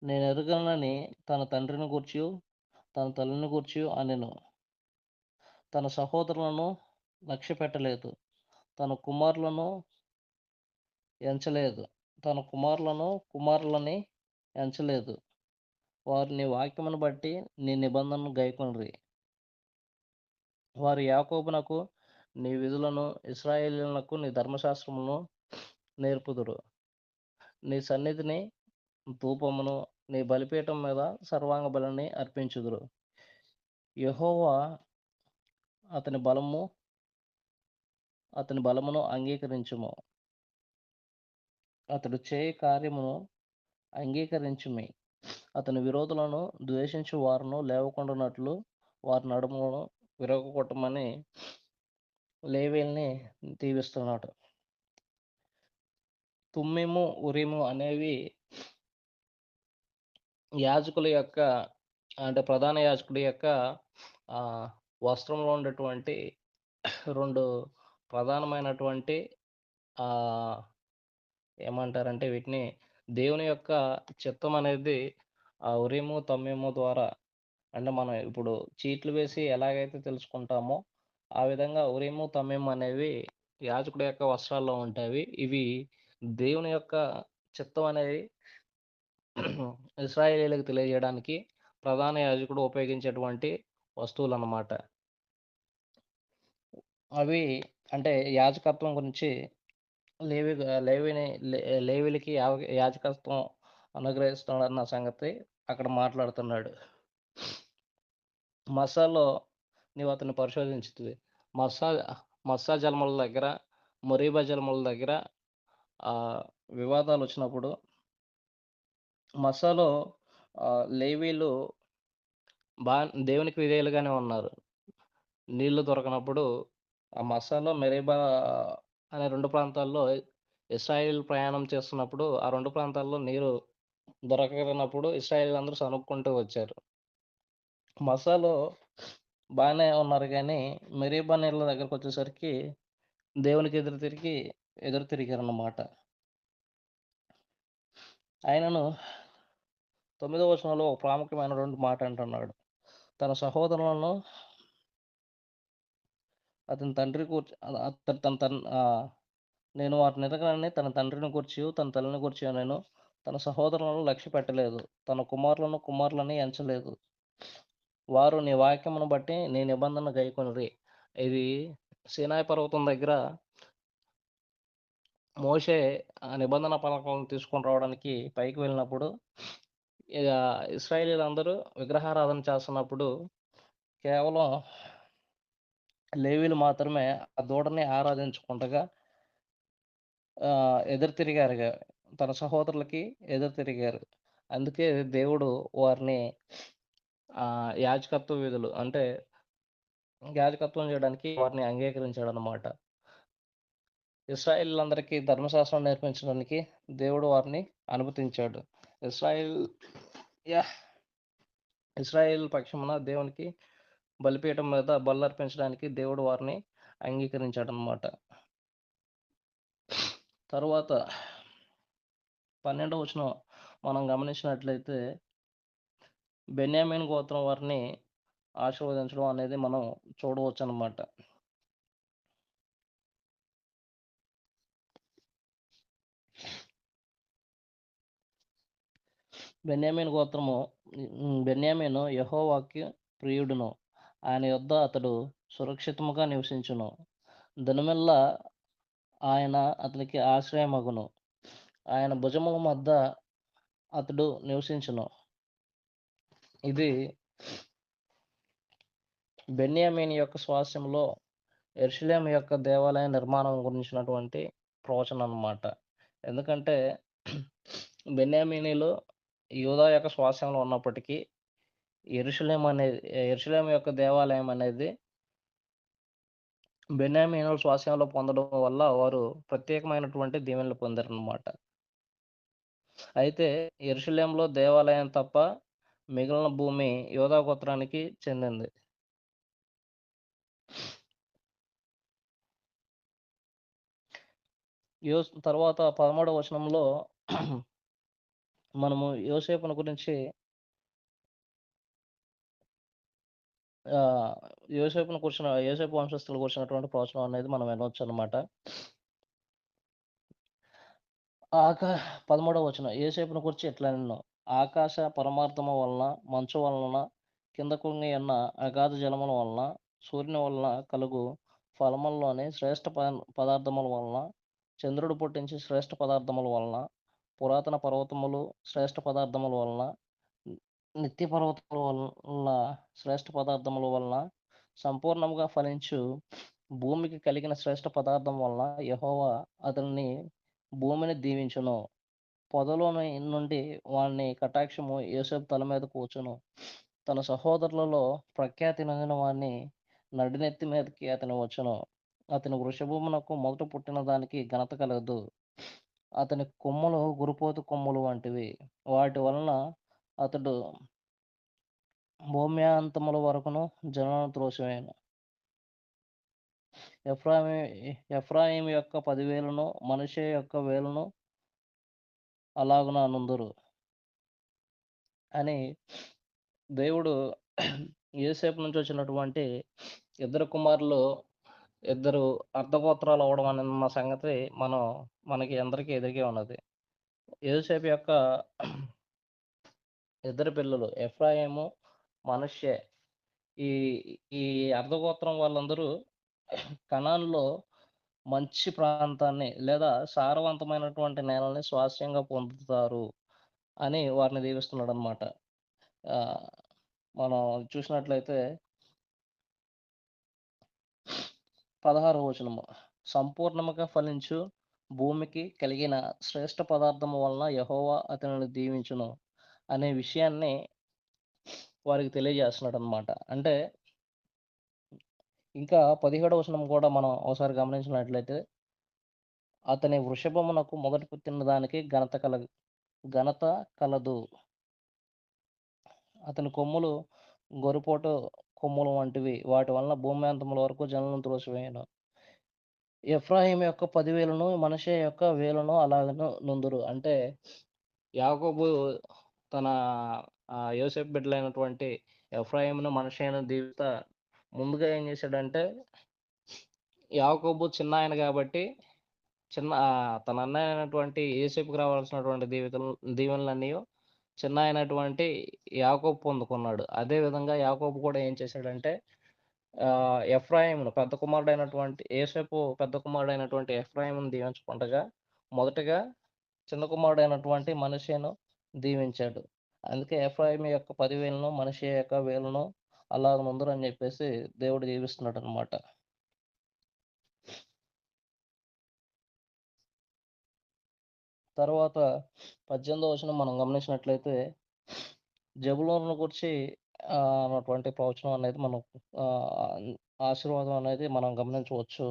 నేను ఎరుగనని తన తండ్రిని గూర్చి తన తల్లిని గూర్చి అనెను. తన సహోదరులను లక్ష్య పెట్టలేదు, తన కుమారులను ఎంచలేదు, తన కుమారులని ఎంచలేదు. వారు నీ వాక్యమును బట్టి నీ నిబంధనను గైకొనిరి. వారు యాకోబునకు నీ విధులను, ఇశ్రాయేలీయులకు నీ ధర్మశాస్త్రమును నేర్పుదురు. నీ సన్నిధిని ధూపమును, నీ బలిపీఠం మీద సర్వాంగ బలిని అర్పించుదురు. యెహోవా అతని బలమును అంగీకరించుము. అతడు చేయ కార్యమును అంగీకరించుమి. అతని విరోధులను ద్వేషించు వారును లేవకుండానట్లు వారి నడుములను విరగొట్టమని లేవీల్ని దీవిస్తున్నాడు. తుమ్మిము, ఉరీము అనేవి యాజకుల యొక్క అంటే ప్రధాన యాజకుడి యొక్క వస్త్రంలో ఉండేటువంటి 2 ప్రధానమైనటువంటి ఏమంటారంటే వీటిని దేవుని యొక్క చిత్తం అనేది ఆ ఉరీము, తమ్మీము ద్వారా, అంటే మనం ఇప్పుడు చీట్లు వేసి ఎలాగైతే తెలుసుకుంటామో ఆ విధంగా ఉరీము, తమ్మీము అనేవి యాజకుడి యొక్క వస్త్రాల్లో ఉంటాయి. ఇవి దేవుని యొక్క చిత్తం అనేది ఇశ్రాయేలీయులకు తెలియజేయడానికి ప్రధాన యాజకుడు ఉపయోగించేటువంటి వస్తువులు అన్నమాట. అవి అంటే యాజకత్వం గురించి లేవీలకి యాజకత్వం అనుగ్రహిస్తున్నాడన్న సంగతి అక్కడ మాట్లాడుతున్నాడు. మస్సాలో నీవు అతన్ని పరిశోధించుతుంది. మస్సా జలముల దగ్గర, మొరీబా జలముల దగ్గర వివాదాలు వచ్చినప్పుడు మస్సాలో లేవీలు దేవునికి విధేయులుగానే ఉన్నారు. నీళ్లు దొరకనప్పుడు ఆ మస్సాలో, మెరీబా అనే 2 ప్రాంతాల్లో ఇశ్రాయేలు ప్రయాణం చేస్తున్నప్పుడు ఆ 2 ప్రాంతాల్లో నీరు దొరకనప్పుడు ఇశ్రాయేలీయులందరూ సనుక్కుంటూ వచ్చారు. మస్సాలో బాగానే ఉన్నారు కానీ మెరీబా నీళ్ళ దగ్గరకు వచ్చేసరికి దేవునికి ఎదురు తిరిగారన్నమాట. ఆయనను 9వ వచనంలో ఒక ప్రాముఖ్యమైనటువంటి మాట అంటున్నాడు. తన సహోదరులను అతని తండ్రి నేను వాటిని ఎరగనని తన తండ్రిని గూర్చి తన తల్లిని గూర్చి నేను తన సహోదరులను లక్ష్య పెట్టలేదు, తన కుమారులని ఎంచలేదు. వారు నీ వాక్యమును బట్టి నీ నిబంధన గైకొనిరి. ఇది సీనాయి పర్వతం దగ్గర మోషే ఆ నిబంధన పలకలను తీసుకొని రావడానికి పైకి వెళ్ళినప్పుడు ఇక ఇశ్రాయేలీలందరూ విగ్రహారాధన చేస్తున్నప్పుడు కేవలం లేవీలు మాత్రమే ఆ దూడని ఆరాధించుకుంటగా ఎదురు తిరిగారు. తన సహోదరులకి ఎదురు తిరిగారు. అందుకే దేవుడు వారిని యాజకత్వ విధులు అంటే యాజకత్వం చేయడానికి వారిని అంగీకరించాడనమాట. ఇశ్రాయేలీయులందరికీ ధర్మశాస్త్రం నేర్పించడానికి దేవుడు వారిని అనుమతించాడు. ఇశ్రాయేల్ పక్షమున దేవునికి బలిపీఠం మీద బలులర్పించడానికి దేవుడు వారిని అంగీకరించాడనమాట. తరువాత 12వ వచనం మనం గమనించినట్లయితే బెన్యామీన్ గోత్రం వారిని ఆశీర్వదించడం అనేది మనం చూడవచ్చు అన్నమాట. బెన్యామీను యెహోవాకి ప్రియుడును, ఆయన యొద్ద అతడు సురక్షితముగా నివసించును. దినమెల్లా ఆయన అతనికి ఆశ్రయమగును. ఆయన భుజముల మధ్య అతడు నివసించును. ఇది బెన్యామీను యొక్క స్వాస్థ్యంలో యెరూషలేము యొక్క దేవాలయ నిర్మాణం గురించినటువంటి ప్రవచనం అన్నమాట. ఎందుకంటే బెన్యామీనీలు యూదా యొక్క స్వాస్థ్యంలో ఉన్నప్పటికీ యెరూషలేము యొక్క దేవాలయం అనేది బెన్యామీనుల స్వాస్థ్యంలో పొందడం వల్ల వారు ప్రత్యేకమైనటువంటి దీవెనలు పొందారన్నమాట. అయితే యెరూషలేములో దేవాలయం తప్ప మిగిలిన భూమి యూదా గోత్రానికి చెందింది. తర్వాత 13వ వచనంలో మనము యోసేపును గురించి యోసేపు వంశస్థులు కూర్చున్నటువంటి ప్రవచనం అనేది మనం వినవచ్చు అనమాట. 13వ వచనం యోసేపును గురించి ఎట్లా నిన్ను ఆకాశ పరమార్థము వలన, మంచు వలన, కింద కుంగి ఉన్న అగాధ జలముల వలన, సూర్యుని వలన కలుగు ఫలముల్లోని శ్రేష్ఠ పదార్థముల వలన, చంద్రుడు పుట్టించి శ్రేష్ఠ పదార్థముల వలన, పురాతన పర్వతములు శ్రేష్ఠ పదార్థముల వలన, నిత్య పర్వతముల వలన శ్రేష్ఠ పదార్థముల వలన, సంపూర్ణముగా ఫలించు భూమికి కలిగిన శ్రేష్ఠ పదార్థం వలన యెహోవా అతనిని భూమిని దీవించును. పొదలో నుండి వాని కటాక్షము యోసేపు తల మీద కూర్చును. తన సహోదరులలో ప్రఖ్యాతి నొందిన వాని నడినెత్తి మీదకి అతని వచ్చును. అతని వృషభమునకు మొదట పుట్టిన దానికి ఘనత కలదు. అతని కొమ్ములు గురుపోతు కొమ్ములు వంటివి. వాటి వలన అతడు భూమ్యాంతముల వరకును జనులను త్రోసివేయును. ఎఫ్రాయిము యొక్క 10,000ను మనష్షే యొక్క 1,000ను అలాగున నుందురు అని దేవుడు యోసేపు నుంచి వచ్చినటువంటి ఇద్దరు కుమారులు ఇద్దరు అర్ధగోత్రాలు అవ్వడం అన్న సంగతి మనకి అందరికీ ఎదురుగే ఉన్నది. యోసేపు యొక్క ఇద్దరు పిల్లలు ఎఫ్రాయిము, మనష్షే. ఈ అర్ధగోత్రం వాళ్ళందరూ కనాన్లో మంచి ప్రాంతాన్ని లేదా సారవంతమైనటువంటి నేలని స్వాస్థ్యంగా పొందుతారు అని వారిని దీవిస్తున్నాడు అనమాట. మనం చూసినట్లయితే 16వ వచనము సంపూర్ణముగా ఫలించు భూమికి కలిగిన శ్రేష్ఠ పదార్థము వలన యెహోవా అతనిని దీవించును అనే విషయాన్ని వారికి తెలియజేస్తున్నాడు అనమాట. అంటే ఇంకా 17వ వచనం కూడా మనం ఒకసారి గమనించినట్లయితే అతని వృషభమునకు మొదట పుట్టిన దానికి ఘనత కలదు. అతని కొమ్ములు గొరిపోటు కొమ్ములు వంటివి. వాటి వలన భూమ్యాంతముల వరకు జనులను త్రోసివేయును. ఎఫ్రాయిము యొక్క 10,000ను మనష్షే యొక్క 1,000ను అలాగను నుందురు. అంటే యాకోబు తన యోసేపు బిడ్డలైనటువంటి ఎఫ్రాయిమును మనష్షేను దీవిస్తా ముందుగా ఏం చేశాడంటే యాకోబు చిన్న ఆయన కాబట్టి తన అన్నయ్య అయినటువంటి యోసేపుకి రావాల్సినటువంటి దీవెనలన్నీ చిన్న అయినటువంటి యాకోబు పొందుకున్నాడు. అదే విధంగా యాకోబు కూడా ఏం చేశాడంటే ఎఫ్రాయిమును పెద్ద కుమారుడైనటువంటి యోసేపు పెద్ద కుమారుడైనటువంటి ఎఫ్రాయిమును దీవించకుండగా మొదటగా చిన్న కుమారుడైనటువంటి మనష్షేను దీవించాడు. అందుకే ఎఫ్రాయిము యొక్క 10,000ను మనష్షే యొక్క 1,000ను అలాగ నుందురని చెప్పేసి దేవుడు దీవిస్తున్నాడనమాట. తర్వాత 18వ వచనం మనం గమనించినట్లయితే జెబులూనును గురించి అన్నటువంటి ప్రవచనం అనేది మనం ఆశీర్వాదం అనేది మనం గమనించవచ్చు.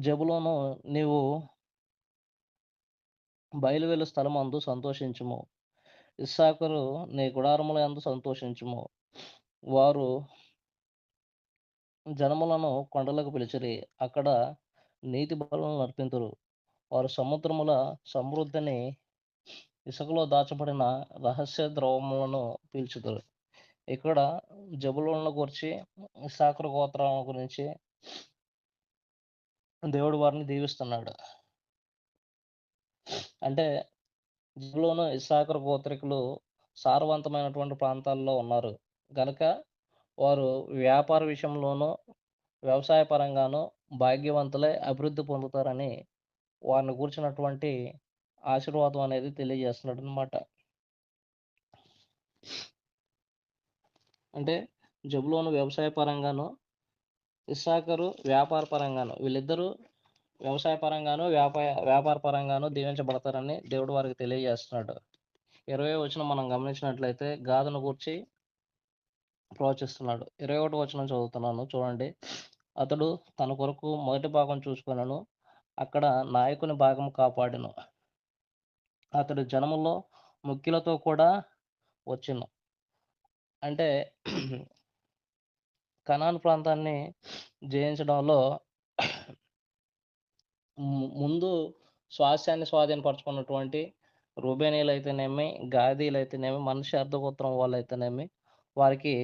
జెబులూను నీవు బయలువెళ్ళు స్థలమందు సంతోషించుము. ఇస్సాకరు నీ గుడారముల యందు సంతోషించుము. వారు జనములను కొండలకు పిలిచిరి, అక్కడ నీతి బలులను నర్పింతురు. వారు సముద్రముల సమృద్ధిని ఇసుకలో దాచబడిన రహస్య ద్రవములను పీల్చుదురు. ఇక్కడ జెబులూనును గురించి ఇస్సాకరు గోత్రాల గురించి దేవుడు వారిని దీవిస్తున్నాడు. అంటే జెబులూను ఇస్సాకరు గోత్రికులు సారవంతమైనటువంటి ప్రాంతాల్లో ఉన్నారు గనుక వారు వ్యాపార విషయంలోనూ వ్యవసాయ పరంగానూ భాగ్యవంతులై అభివృద్ధి పొందుతారని వారిని గూర్చినటువంటి ఆశీర్వాదం అనేది తెలియజేస్తున్నాడు అనమాట. అంటే జెబులూను వ్యవసాయ పరంగాను, ఇస్సాకరు వ్యాపార పరంగాను, వీళ్ళిద్దరూ వ్యవసాయ పరంగాను వ్యాపార పరంగాను దీవించబడతారని దేవుడు వారికి తెలియజేస్తున్నాడు. 20వ వచనం మనం గమనించినట్లయితే గాదును గూర్చి ప్రవచిస్తున్నాడు. 21వ వచనం చదువుతున్నాను చూడండి. అతడు తన కొరకు మొదటి భాగం చూసుకొనెను, అక్కడ నాయకుని భాగం కాపాడెను. అతడు జనములో ముఖ్యులతో కూడా వచ్చెను. అంటే కనాను ప్రాంతాన్ని జయించడంలో ముందు స్వాస్థ్యాన్ని స్వాధీనపరచుకున్నటువంటి రూబేనీయులు అయితేనేమి, గాదీలు అయితేనేమి, మనష్షే అర్థగోత్రం వాళ్ళు అయితేనేమి, వారికి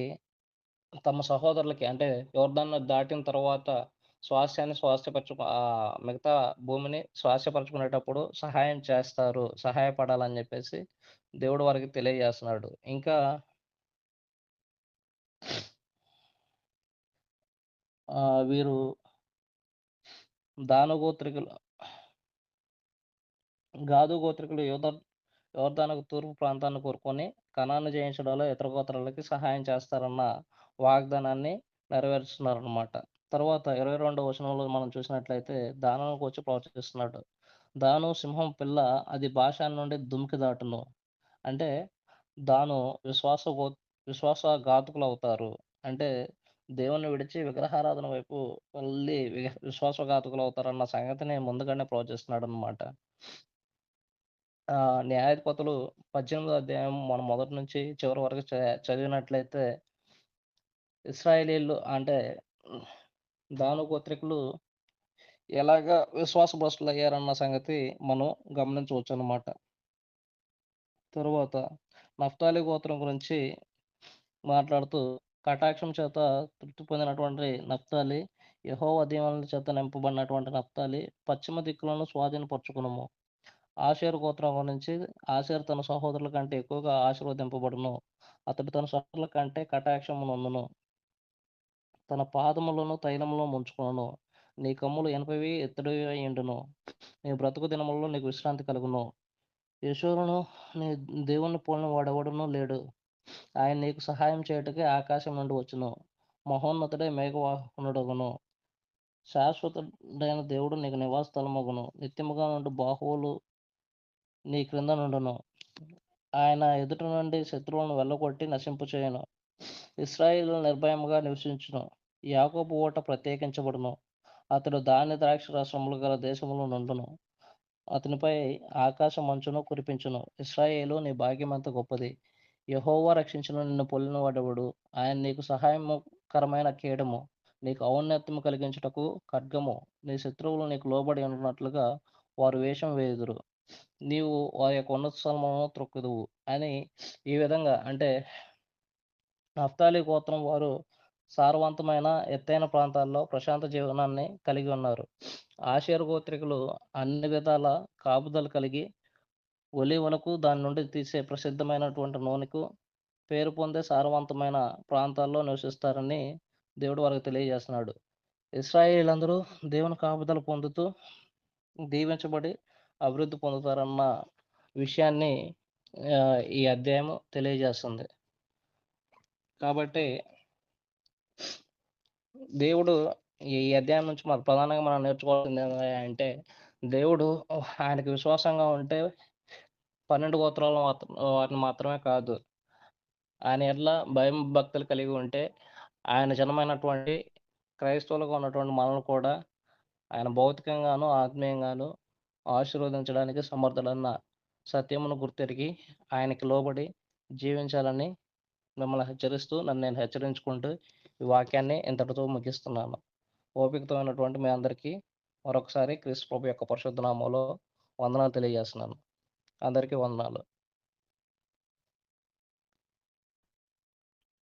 తమ సహోదరులకి అంటే యోర్దాను దాటిన తర్వాత స్వాస్థ్యాన్ని మిగతా భూమిని స్వాస్థ్యపరచుకునేటప్పుడు సహాయం చేస్తారు, సహాయపడాలని చెప్పేసి దేవుడు వారికి తెలియజేస్తున్నాడు. ఇంకా వీరు దాను గోత్రికులు, గాదు గోత్రికులు యోర్దానుకు తూర్పు ప్రాంతాన్ని కోరుకొని కనాను జయించడంలో ఇతర గోత్రాలకి సహాయం చేస్తారన్న వాగ్దానాన్ని నెరవేరుస్తున్నారన్నమాట. తర్వాత 22వ వచనంలో మనం చూసినట్లయితే దానుకు వచ్చి ప్రవచిస్తున్నాడు. దాను సింహం పిల్ల, అది భాషాన్ నుండి దుమికి దాటును. అంటే దాను విశ్వాసఘాతుకులు అవుతారు. అంటే దేవుని విడిచి విగ్రహారాధన వైపు వెళ్ళి విశ్వాసఘాతుకులు అవుతారన్న సంగతిని ముందుగానే ప్రవచిస్తున్నాడు అనమాట. న్యాయాధిపతులు 18వ అధ్యాయం మనం మొదటి నుంచి చివరి వరకు చదివినట్లయితే ఇశ్రాయేలీయులు అంటే దాను గోత్రికులు ఎలాగా విశ్వాసభ్రష్టులు అయ్యారన్న సంగతి మనం గమనించవచ్చు అన్నమాట. తరువాత నఫ్తాలి గోత్రం గురించి మాట్లాడుతూ కటాక్షం చేత తృప్తి పొందినటువంటి నఫ్తాలి, యెహోవా దీవెనల చేత నింపబడినటువంటి నఫ్తాలి, పశ్చిమ దిక్కులను స్వాధీనపరచుకునుము. ఆషేరు గోత్రం గురించి ఆషేరు తన సహోదరుల కంటే ఎక్కువగా ఆశీర్వదింపబడును. అతడు తన సహోదరుల కంటే కటాక్షము నొందును. తన పాదములను తైలములో ముంచుకొనును. నీ కమ్ములు ఇనుపవి ఎత్తడివి అయ్యుండును. నీ బ్రతుకు దినములలో నీకు విశ్రాంతి కలుగును. యెషూరును నీ దేవుని పోలిన వాడెవడునూ లేడు. ఆయన నీకు సహాయం చేయుటకే ఆకాశం నుండి వచ్చును. మహోన్నతుడే మేఘవాహనుడగును. శాశ్వతుడైన దేవుడు నీకు నివాస స్థలమగును. నిత్యముగా నుండి బాహువులు నీ క్రింద నుండును. ఆయన ఎదుట నుండి శత్రువులను వెళ్ళగొట్టి నశింపచేయును. ఇశ్రాయేలు నిర్భయముగా నివసించును. యాకోబు ఓట ప్రత్యేకించబడును. అతడు ధాన్య ద్రాక్ష రసములు గల దేశములో నుండును. అతనిపై ఆకాశ మంచును కురిపించును. ఇశ్రాయేలు నీ భాగ్యమంత గొప్పది. యెహోవా రక్షించిన నిన్ను పొలిన వాడెవడు? ఆయన నీకు సహాయకరమైన కేడము, నీకు ఔన్నత్యము కలిగించుటకు ఖడ్గము. నీ శత్రువులు నీకు లోబడి ఉన్నట్లుగా వారు వేషం వేయుదురు. నీవు వారి యొక్క ఉన్నత స్థలములను త్రొక్కుదువు అని ఈ విధంగా అంటే నఫ్తాలి గోత్రం వారు సారవంతమైన ఎత్తైన ప్రాంతాల్లో ప్రశాంత జీవనాన్ని కలిగి ఉన్నారు. ఆషేరు గోత్రికులు అన్ని విధాల కాపుదలు కలిగి ఒలీవలకు దాని నుండి తీసే ప్రసిద్ధమైనటువంటి నూనెకు పేరు పొందే సారవంతమైన ప్రాంతాల్లో నివసిస్తారని దేవుడు వారికి తెలియజేస్తున్నాడు. ఇశ్రాయేలీయులందరూ దేవుని కాపుదల పొందుతూ దీవించబడి అభివృద్ధి పొందుతారన్న విషయాన్ని ఈ అధ్యాయం తెలియజేస్తుంది. కాబట్టి దేవుడు ఈ అధ్యాయం నుంచి ప్రధానంగా మనం నేర్చుకోవాల్సింది అంటే దేవుడు ఆయనకి విశ్వాసంగా ఉంటే 12 గోత్రాలు వాటిని మాత్రమే కాదు, ఆయన ఎట్లా భయం భక్తులు కలిగి ఉంటే ఆయన జనమైనటువంటి క్రైస్తవులుగా ఉన్నటువంటి మనల్ని కూడా ఆయన భౌతికంగాను ఆత్మీయంగాను ఆశీర్వదించడానికి సమర్థుడన్న సత్యమును గుర్తెరిగి ఆయనకి లోబడి జీవించాలని మిమ్మల్ని హెచ్చరిస్తూ నన్ను నేను హెచ్చరించుకుంటూ ఈ వాక్యాన్ని ఇంతటితో ముగిస్తున్నాను. ఓపికతో ఉన్నటువంటి మీ అందరికీ మరొకసారి క్రీస్తు ప్రభు యొక్క పరిశుద్ధ నామములో వందనాలు తెలియజేస్తున్నాను. అందరికీ వందనాలు.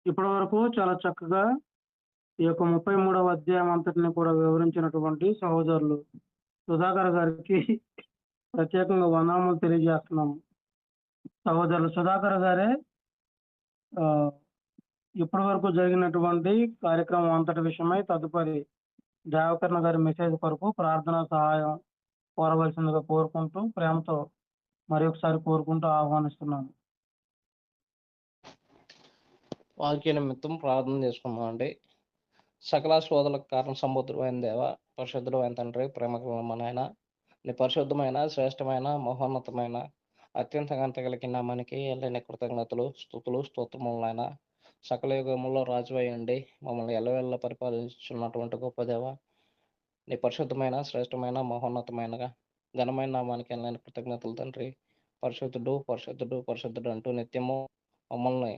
ఇప్పటి వరకు చాలా చక్కగా ఈ యొక్క 33వ అధ్యాయం అంతటిని కూడా వివరించినటువంటి సహోదరులు సుధాకర్ గారికి ప్రత్యేకంగా వందనములు తెలియజేస్తున్నాము. సహోదరులు సుధాకర్ గారే ఇప్పటి వరకు జరిగినటువంటి కార్యక్రమం అంతటి విషయమై తదుపరి దేవకర్ణ గారి మెసేజ్ కొరకు ప్రార్థనా సహాయం కోరవలసిందిగా కోరుకుంటూ ప్రేమతో మరి ఒకసారి కోరుకుంటూ ఆహ్వానిస్తున్నాను. వాక్య నిమిత్తం ప్రార్థన చేసుకున్నాం అండి. సకల శోధలకు కారణం సముద్రమైన దేవ, పరిశుద్ధుడైన తండ్రి, ప్రేమకరమైన నాయన, నీ పరిశుద్ధమైన శ్రేష్టమైన మహోన్నతమైన అత్యంత గంట కలిగిన మనకి ఎల్లని కృతజ్ఞతలు స్తుతులు స్తోత్రములైన సకల యుగములో రాజువై ఉండి మమ్మల్ని ఎల్లవెల్ల పరిపాలించున్నటువంటి గొప్ప దేవ, నీ పరిశుద్ధమైన శ్రేష్టమైన మహోన్నతమైన ఘనమైన నామానికి ఎల్లని కృతజ్ఞతలు తండ్రి. పరిశుద్ధుడు పరిశుద్ధుడు పరిశుద్ధుడు అంటూ నిత్యము మమ్మల్ని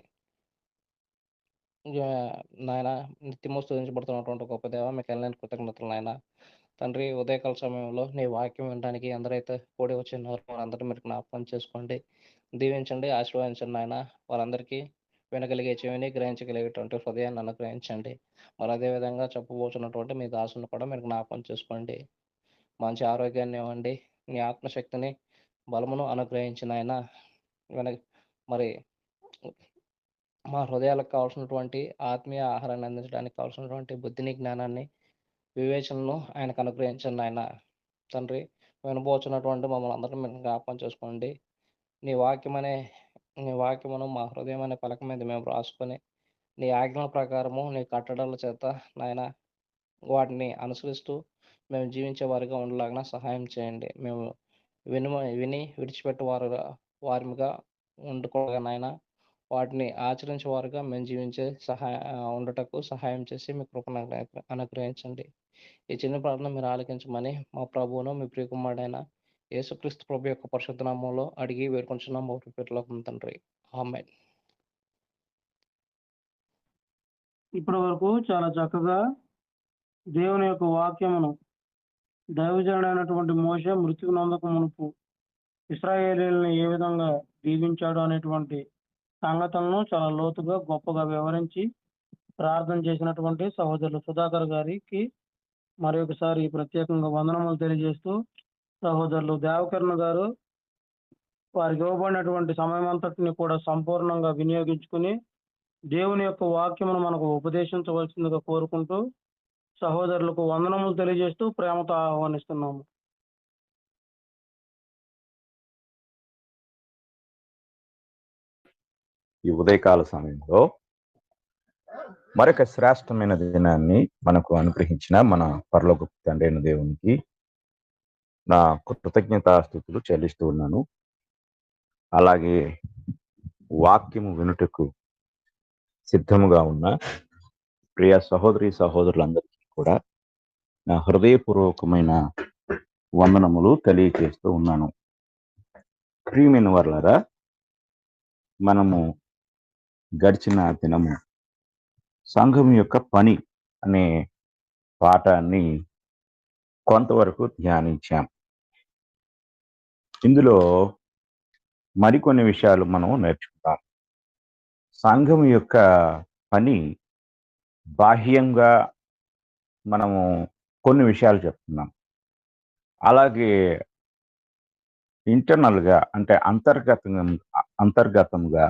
నాయన నిత్యము స్తుతించబడుతున్నటువంటి గొప్ప దేవ, మీకు ఎల్లని కృతజ్ఞతలు నాయన తండ్రి. ఉదయకాల సమయంలో నీ వాక్యం వినడానికి ఎందరైతే కూడి వచ్చినారో వారందరూ మీరు జ్ఞాపకం చేసుకోండి, దీవించండి, ఆశీర్వదించండి నాయన. వారందరికీ వినగలిగే చెవిని, గ్రహించగలిగేటువంటి హృదయాన్ని అనుగ్రహించండి. మరి అదేవిధంగా చెప్పబోతున్నటువంటి మీ దాసుని కూడా మీరు జ్ఞాపకం చేసుకోండి. మంచి ఆరోగ్యాన్ని ఇవ్వండి, నీ ఆత్మశక్తిని బలమును అనుగ్రహించిన ఆయన మరి మా హృదయాలకు కావాల్సినటువంటి ఆత్మీయ ఆహారాన్ని అందించడానికి కావాల్సినటువంటి బుద్ధిని, జ్ఞానాన్ని, వివేచనను ఆయనకు అనుగ్రహించండి ఆయన తండ్రి. వినబోచున్నటువంటి మమ్మల్ని అందరినీ మీరు జ్ఞాపకం చేసుకోండి. నీ వాక్యమును మా హృదయం అనే పలక మీద మేము రాసుకొని నీ ఆజ్ఞల ప్రకారము నీ కట్టడాల చేత నాయన వాటిని అనుసరిస్తూ మేము జీవించే వారిగా ఉండలాగిన సహాయం చేయండి. మేము విని విడిచిపెట్టే వారిగా ఉండుకోగా నాయన వాటిని ఆచరించే వారుగా మేము జీవించే ఉండటకు సహాయం చేసి మీ కృపను అనుగ్రహించండి. ఈ చిన్న ప్రార్థన మీరు ఆలకించమని మా ప్రభువును మీ ప్రియకుమారుడైన యేసుక్రీస్తు ప్రభు యొక్క పరిశుద్ధ నామములో అడిగి వేడుకొంచున్నాం మా పేరులో తండ్రి. ఆమేన్. ఇప్పటి వరకు చాలా చక్కగా దేవుని యొక్క వాక్యమును దైవజనుడైనటువంటి మోషే మృత్యుకు నొందక మునుపు ఇశ్రాయేలీయులను ఏ విధంగా దీవించాడు అనేటువంటి సంగతులను చాలా లోతుగా గొప్పగా వివరించి ప్రార్థన చేసినటువంటి సహోదరులు సుధాకర్ గారికి మరి ఒకసారి ప్రత్యేకంగా వందనములు తెలియజేస్తూ, సహోదరులు దేవకర్ణ గారు వారికి ఇవ్వబడినటువంటి సమయం అంతటిని కూడా సంపూర్ణంగా వినియోగించుకుని దేవుని యొక్క వాక్యమును మనకు ఉపదేశించవలసిందిగా కోరుకుంటూ సహోదరులకు వందనములు తెలియజేస్తూ ప్రేమతో ఆహ్వానిస్తున్నాము. ఈ ఉదయకాల సమయంలో మరొక శ్రేష్టమైన దినాన్ని మనకు అనుగ్రహించిన మన పరలోక తండ్రి అయిన దేవునికి నా కృతజ్ఞతాస్తుతులు చెల్లిస్తూ ఉన్నాను. అలాగే వాక్యము వినుటకు సిద్ధముగా ఉన్న ప్రియ సహోదరి సహోదరులందరికీ కూడా నా హృదయపూర్వకమైన వందనములు తెలియజేస్తూ ఉన్నాను. ప్రియమైన వారలారా, మనము గడిచిన దినము సంఘం యొక్క పని అనే పాఠాన్ని కొంతవరకు ధ్యానించాం. ఇందులో మరికొన్ని విషయాలు మనం నేర్చుకుంటాం. సంఘం యొక్క పని బాహ్యంగా మనము కొన్ని విషయాలు చెప్తున్నాం. అలాగే ఇంటర్నల్గా అంటే అంతర్గతంగా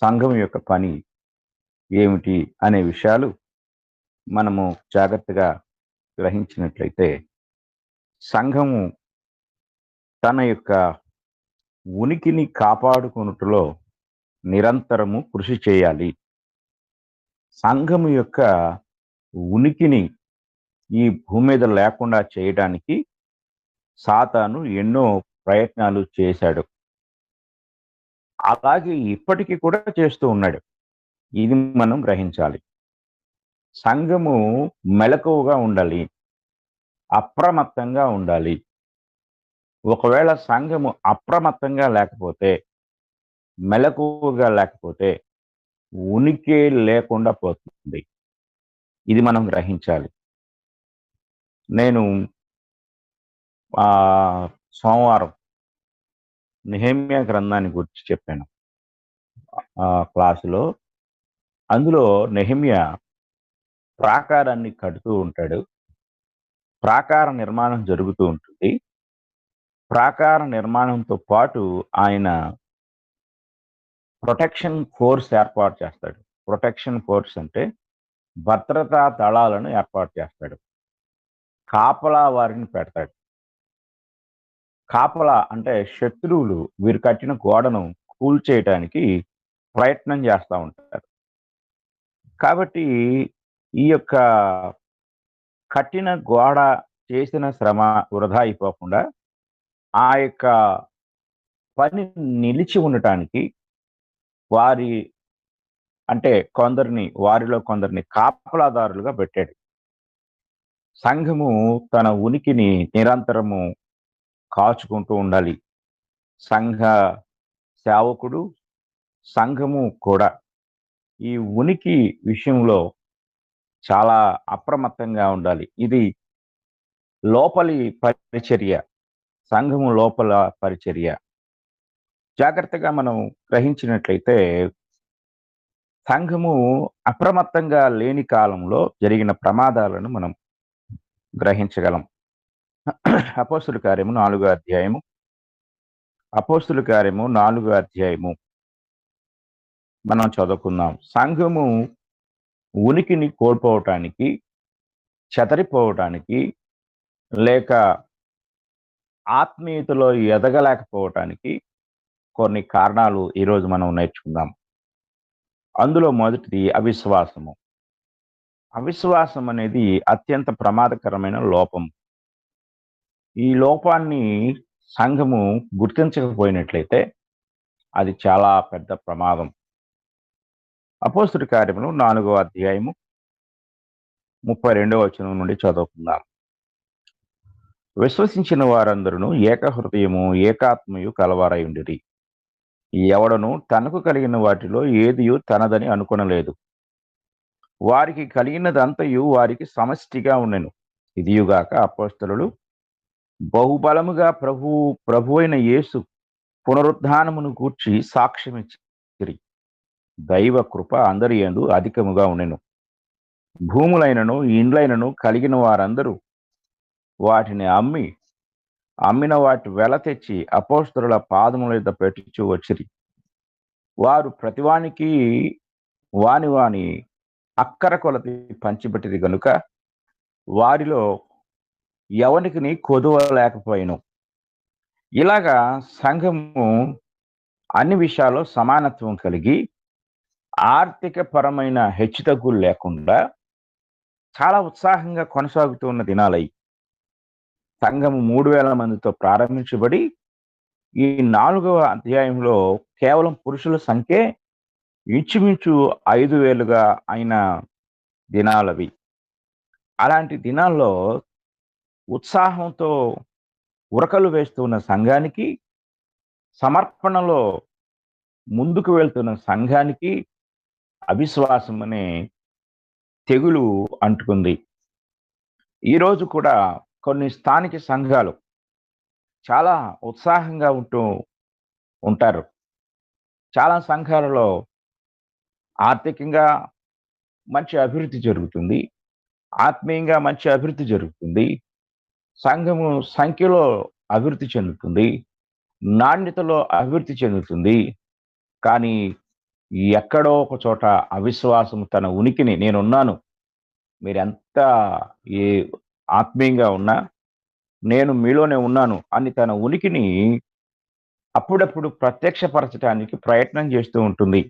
సంఘం యొక్క పని ఏమిటి అనే విషయాలు మనము జాగ్రత్తగా గ్రహించినట్లయితే సంఘము తన యొక్క ఉనికిని కాపాడుకొనుటలో నిరంతరము కృషి చేయాలి. సంఘము యొక్క ఉనికిని ఈ భూమి మీద లేకుండా చేయడానికి సాతాను ఎన్నో ప్రయత్నాలు చేశాడు. అలాగే ఇప్పటికీ కూడా చేస్తూ ఉన్నాడు. ఇది మనం గ్రహించాలి. సంఘము మెలకువగా ఉండాలి, అప్రమత్తంగా ఉండాలి. ఒకవేళ సంఘము అప్రమత్తంగా లేకపోతే, మెలకువగా లేకపోతే ఉనికి లేకుండా పోతుంది. ఇది మనం గ్రహించాలి. నేను సోమవారం నెహెమ్యా గ్రంథాన్ని గురించి చెప్పాను క్లాసులో. అందులో నెహెమ్యా ప్రాకారాన్ని కడుతూ ఉంటాడు. ప్రాకార నిర్మాణం జరుగుతూ ఉంటుంది. ప్రాకార నిర్మాణంతో పాటు ఆయన ప్రొటెక్షన్ ఫోర్స్ ఏర్పాటు చేస్తాడు. ప్రొటెక్షన్ ఫోర్స్ అంటే భద్రతా దళాలను ఏర్పాటు చేస్తాడు. కాపలా వారిని పెడతాడు. కాపలా అంటే శత్రువులు వీరు కట్టిన గోడను కూల్చేయడానికి ప్రయత్నం చేస్తూ ఉంటారు. కాబట్టి ఈ యొక్క కట్టిన గోడ చేసిన శ్రమ వృధా అయిపోకుండా ఆ యొక్క పని నిలిచి ఉండటానికి వారిలో కొందరిని కాపలాదారులుగా పెట్టాడు. సంఘము తన ఉనికిని నిరంతరము కాచుకుంటూ ఉండాలి. సంఘ సేవకుడు, సంఘము కూడా ఈ ఉనికి విషయంలో చాలా అప్రమత్తంగా ఉండాలి. ఇది లోపలి పరిచర్య, సంఘము లోపల పరిచర్య. జాగ్రత్తగా మనం గ్రహించినట్లయితే సంఘము అప్రమత్తంగా లేని కాలంలో జరిగిన ప్రమాదాలను మనం గ్రహించగలం. అపోస్తుల కార్యము 4వ అధ్యాయము. అపోస్తుల కార్యము 4వ అధ్యాయము మనం చదువుకుందాం. సంఘము ఉనికిని కోల్పోవటానికి, చెదరిపోవటానికి, లేక ఆత్మీయతలో ఎదగలేకపోవటానికి కొన్ని కారణాలు ఈరోజు మనం నేర్చుకుందాం. అందులో మొదటిది అవిశ్వాసము. అవిశ్వాసం అనేది అత్యంత ప్రమాదకరమైన లోపం. ఈ లోపాన్ని సంఘము గుర్తించకపోయినట్లయితే అది చాలా పెద్ద ప్రమాదం. అపోస్తుల కార్యములు 4వ అధ్యాయము 32వ వచనం నుండి చదువుకుందాం. విశ్వసించిన వారందరూ ఏక హృదయము ఏకాత్మయు కలవారై ఉండిరి. ఎవడను తనకు కలిగిన వాటిలో ఏదియు తనదని అనుకొనలేదు. వారికి కలిగినదంతయు వారికి సమష్టిగా ఉండెను. ఇదియుగాక అపోస్తలులు బహుబలముగా ప్రభు అయిన యేసు పునరుద్ధానమును గూర్చి సాక్ష్యమిచ్చిరి. దైవ కృప అందరి యందు అధికముగా ఉండెను. భూములైనను ఇండ్లైనను కలిగిన వారందరూ వాటిని అమ్మిన వాటి వెల తెచ్చి అపోస్తలుల పాదముల మీద పెట్టుచూ వచ్చిరి. వారు ప్రతివానికి వాని అక్కర కొలతి పంచిపెట్టిది గనుక వారిలో ఎవనికి కొదువ లేకపోయిను. ఇలాగా సంఘము అన్ని విషయాల్లో సమానత్వం కలిగి ఆర్థిక పరమైన హెచ్చుతగ్గులు లేకుండా చాలా ఉత్సాహంగా కొనసాగుతూ ఉన్న దినాలై. సంఘము 3000 మందితో ప్రారంభించబడి ఈ 4వ అధ్యాయంలో కేవలం పురుషుల సంఖ్య ఇంచుమించు 5000గా అయిన దినాలవి. అలాంటి దినాల్లో ఉత్సాహంతో ఉరకలు వేస్తున్న సంఘానికి, సమర్పణలో ముందుకు వెళ్తున్న సంఘానికి అవిశ్వాసం అనే తెగులు అంటుకుంది. ఈరోజు కూడా కొన్ని స్థానిక సంఘాలు చాలా ఉత్సాహంగా ఉంటారు. చాలా సంఘాలలో ఆర్థికంగా మంచి అభివృద్ధి జరుగుతుంది, ఆత్మీయంగా మంచి అభివృద్ధి జరుగుతుంది, సంఘము సంఖ్యలో అభివృద్ధి చెందుతుంది. నాణ్యతలో అభివృద్ధి చెందుతుంది. కానీ ఎక్కడో ఒక చోట అవిశ్వాసం తన ఉనికిని నేనున్నాను, మీరెంత ఏ ఆత్మీయంగా ఉన్నా నేను మీలోనే ఉన్నాను అని తన ఉనికిని అప్పుడప్పుడు ప్రత్యక్షపరచడానికి ప్రయత్నం చేస్తూ ఉంటుంది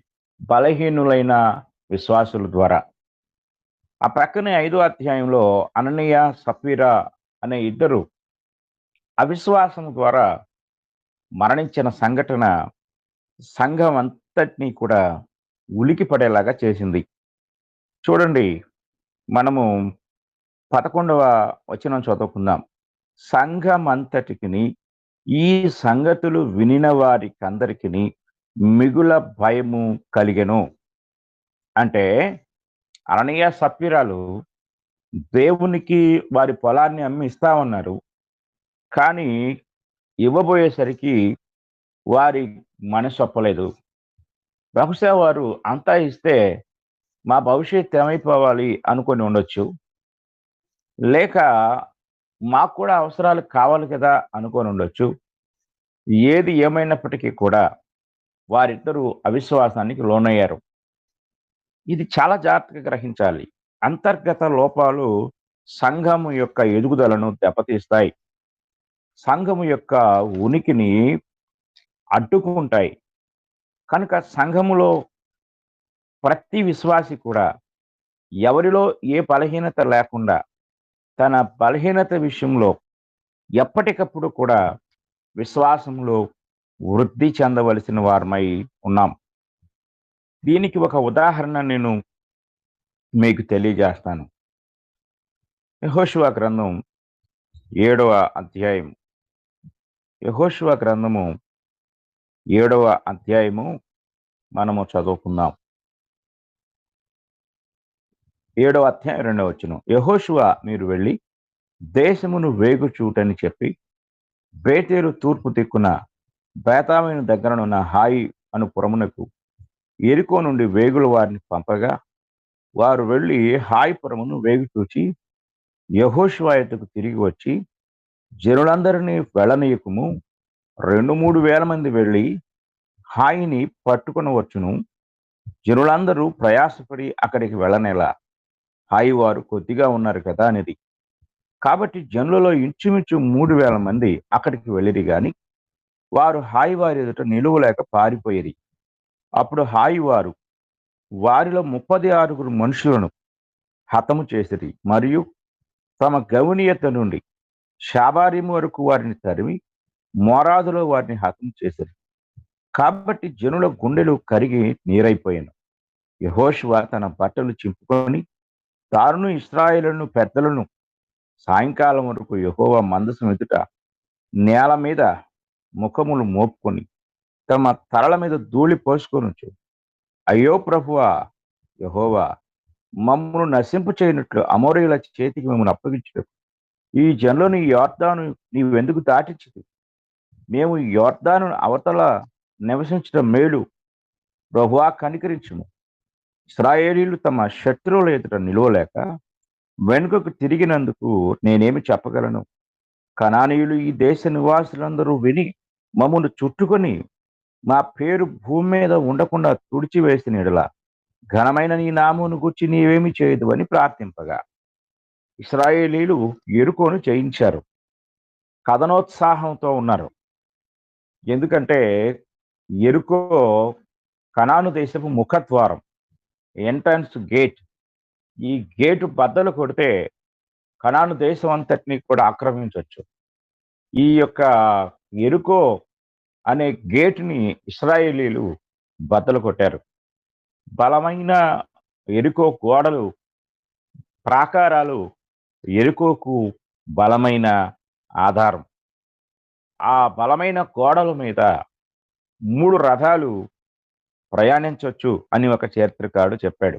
బలహీనులైన విశ్వాసుల ద్వారా. ఆ ప్రక్కనే 5వ అధ్యాయంలో అననీయ సఫీరా అనే ఇద్దరు అవిశ్వాసం ద్వారా మరణించిన సంఘటన సంఘం అంతటినీ కూడా ఉలికి పడేలాగా చేసింది. చూడండి, మనము 11వ వచనం చదువుకుందాం. సంఘం అంతటికిని ఈ సంగతులు వినిన వారికందరికిని మిగుల భయము కలిగెను. అంటే అననీయ సఫీరాలు దేవునికి వారి పొలాన్ని అమ్మి ఇస్తా ఉన్నారు. కానీ ఇవ్వబోయేసరికి వారి మనసు ఒప్పలేదు. బహుశా వారు అంతా ఇస్తే మా భవిష్యత్తు ఏమైపోవాలి అనుకొని ఉండొచ్చు, లేక మాకు కూడా అవసరాలు కావాలి కదా అనుకొని ఉండొచ్చు. ఏది ఏమైనప్పటికీ కూడా వారిద్దరూ అవిశ్వాసానికి లోనయ్యారు. ఇది చాలా జాగ్రత్తగా గ్రహించాలి. అంతర్గత లోపాలు సంఘము యొక్క ఎదుగుదలను దెబ్బతీస్తాయి, సంఘము యొక్క ఉనికిని అడ్డుకుంటాయి. కనుక సంఘములో ప్రతి విశ్వాసి కూడా ఎవరిలో ఏ బలహీనత లేకుండా తన బలహీనత విషయంలో ఎప్పటికప్పుడు కూడా విశ్వాసంలో వృద్ధి చెందవలసిన వారమై ఉన్నాం. దీనికి ఒక ఉదాహరణ నేను మీకు తెలియజేస్తాను. యెహోషువ గ్రంథం 7వ అధ్యాయం. యెహోషువ గ్రంథము 7వ అధ్యాయము మనము చదువుకుందాం. 7వ అధ్యాయం 2వ వచనం. యెహోషువ మీరు వెళ్ళి దేశమును వేగు చూటని చెప్పి బేతేలు తూర్పు దిక్కున బేతావీను దగ్గరనున్న హాయి అను పురమునకు ఎరికో నుండి వేగుల వారిని పంపగా వారు వెళ్ళి హాయి పురమును వేగు చూచి యెహోషువ ఎద్దకు తిరిగి వచ్చి, జనులందరినీ వెళ్ళనీయకుము, 2-3 వేల మంది వెళ్ళి హాయిని పట్టుకొని వచ్చును, జనులందరూ ప్రయాసపడి అక్కడికి వెళ్ళనేలా, హాయి వారు కొద్దిగా ఉన్నారు కదా అనేది. కాబట్టి జనులలో ఇంచుమించు 3,000 మంది అక్కడికి వెళ్ళిరి గాని వారు హాయి వారి ఎదుట నిలువలేక పారిపోయిరి. అప్పుడు హాయి వారు వారిలో 36 మనుషులను హతము చేసిరి మరియు తమ గౌనీయత నుండి షాబారీము వరకు వారిని తరిమి మోరాదులో వారిని హతం చేసిరి. కాబట్టి జనుల గుండెలు కరిగి నీరైపోయాను. యెహోషువ తన బట్టలు చింపుకొని తారును ఇశ్రాయేలును పెద్దలను సాయంకాలం వరకు యెహోవా మందసం ఎదుట నేల మీద ముఖములు మోపుకొని తమ తలల మీద ధూళి పోసుకొనుచు, అయ్యో ప్రభువా యెహోవా, మమ్మను నశింపు చేయనట్లు అమోరీయుల చేతికి మిమ్మల్ని అప్పగించుటకు ఈ జనులను ఈ యొర్దాను నీవెందుకు దాటించదు? మేము ఈ యొర్దాను అవతల నివసించడం మేలు, ప్రభువా కనికరించుము. ఇశ్రాయేలీయులు తమ శత్రువుల ఎదుట నిలవలేక వెనుకకు తిరిగినందుకు నేనేమి చెప్పగలను? కనానీయులు ఈ దేశ నివాసులందరూ విని మమ్మను చుట్టుకొని మా పేరు భూమి మీద ఉండకుండా తుడిచివేసిన ఎడల ఘనమైన నీ నామమును గూర్చి నీవేమి చేయదు అని ప్రార్థింపగా ఇశ్రాయేలీయులు యెరికోను జయించారు. కథనోత్సాహంతో ఉన్నారు. ఎందుకంటే యెరికో కనాను దేశపు ముఖద్వారం, ఎంట్రన్స్ గేట్. ఈ గేటు బద్దలు కొడితే కనాను దేశం అంతటినీ కూడా ఆక్రమించవచ్చు. ఈ యొక్క యెరికో అనే గేటుని ఇశ్రాయేలీయులు బద్దలు కొట్టారు. బలమైన యెరికో గోడలు, ప్రాకారాలు యెరికోకు బలమైన ఆధారం. ఆ బలమైన గోడల మీద 3 రథాలు ప్రయాణించవచ్చు అని ఒక చరిత్రకారుడు చెప్పాడు.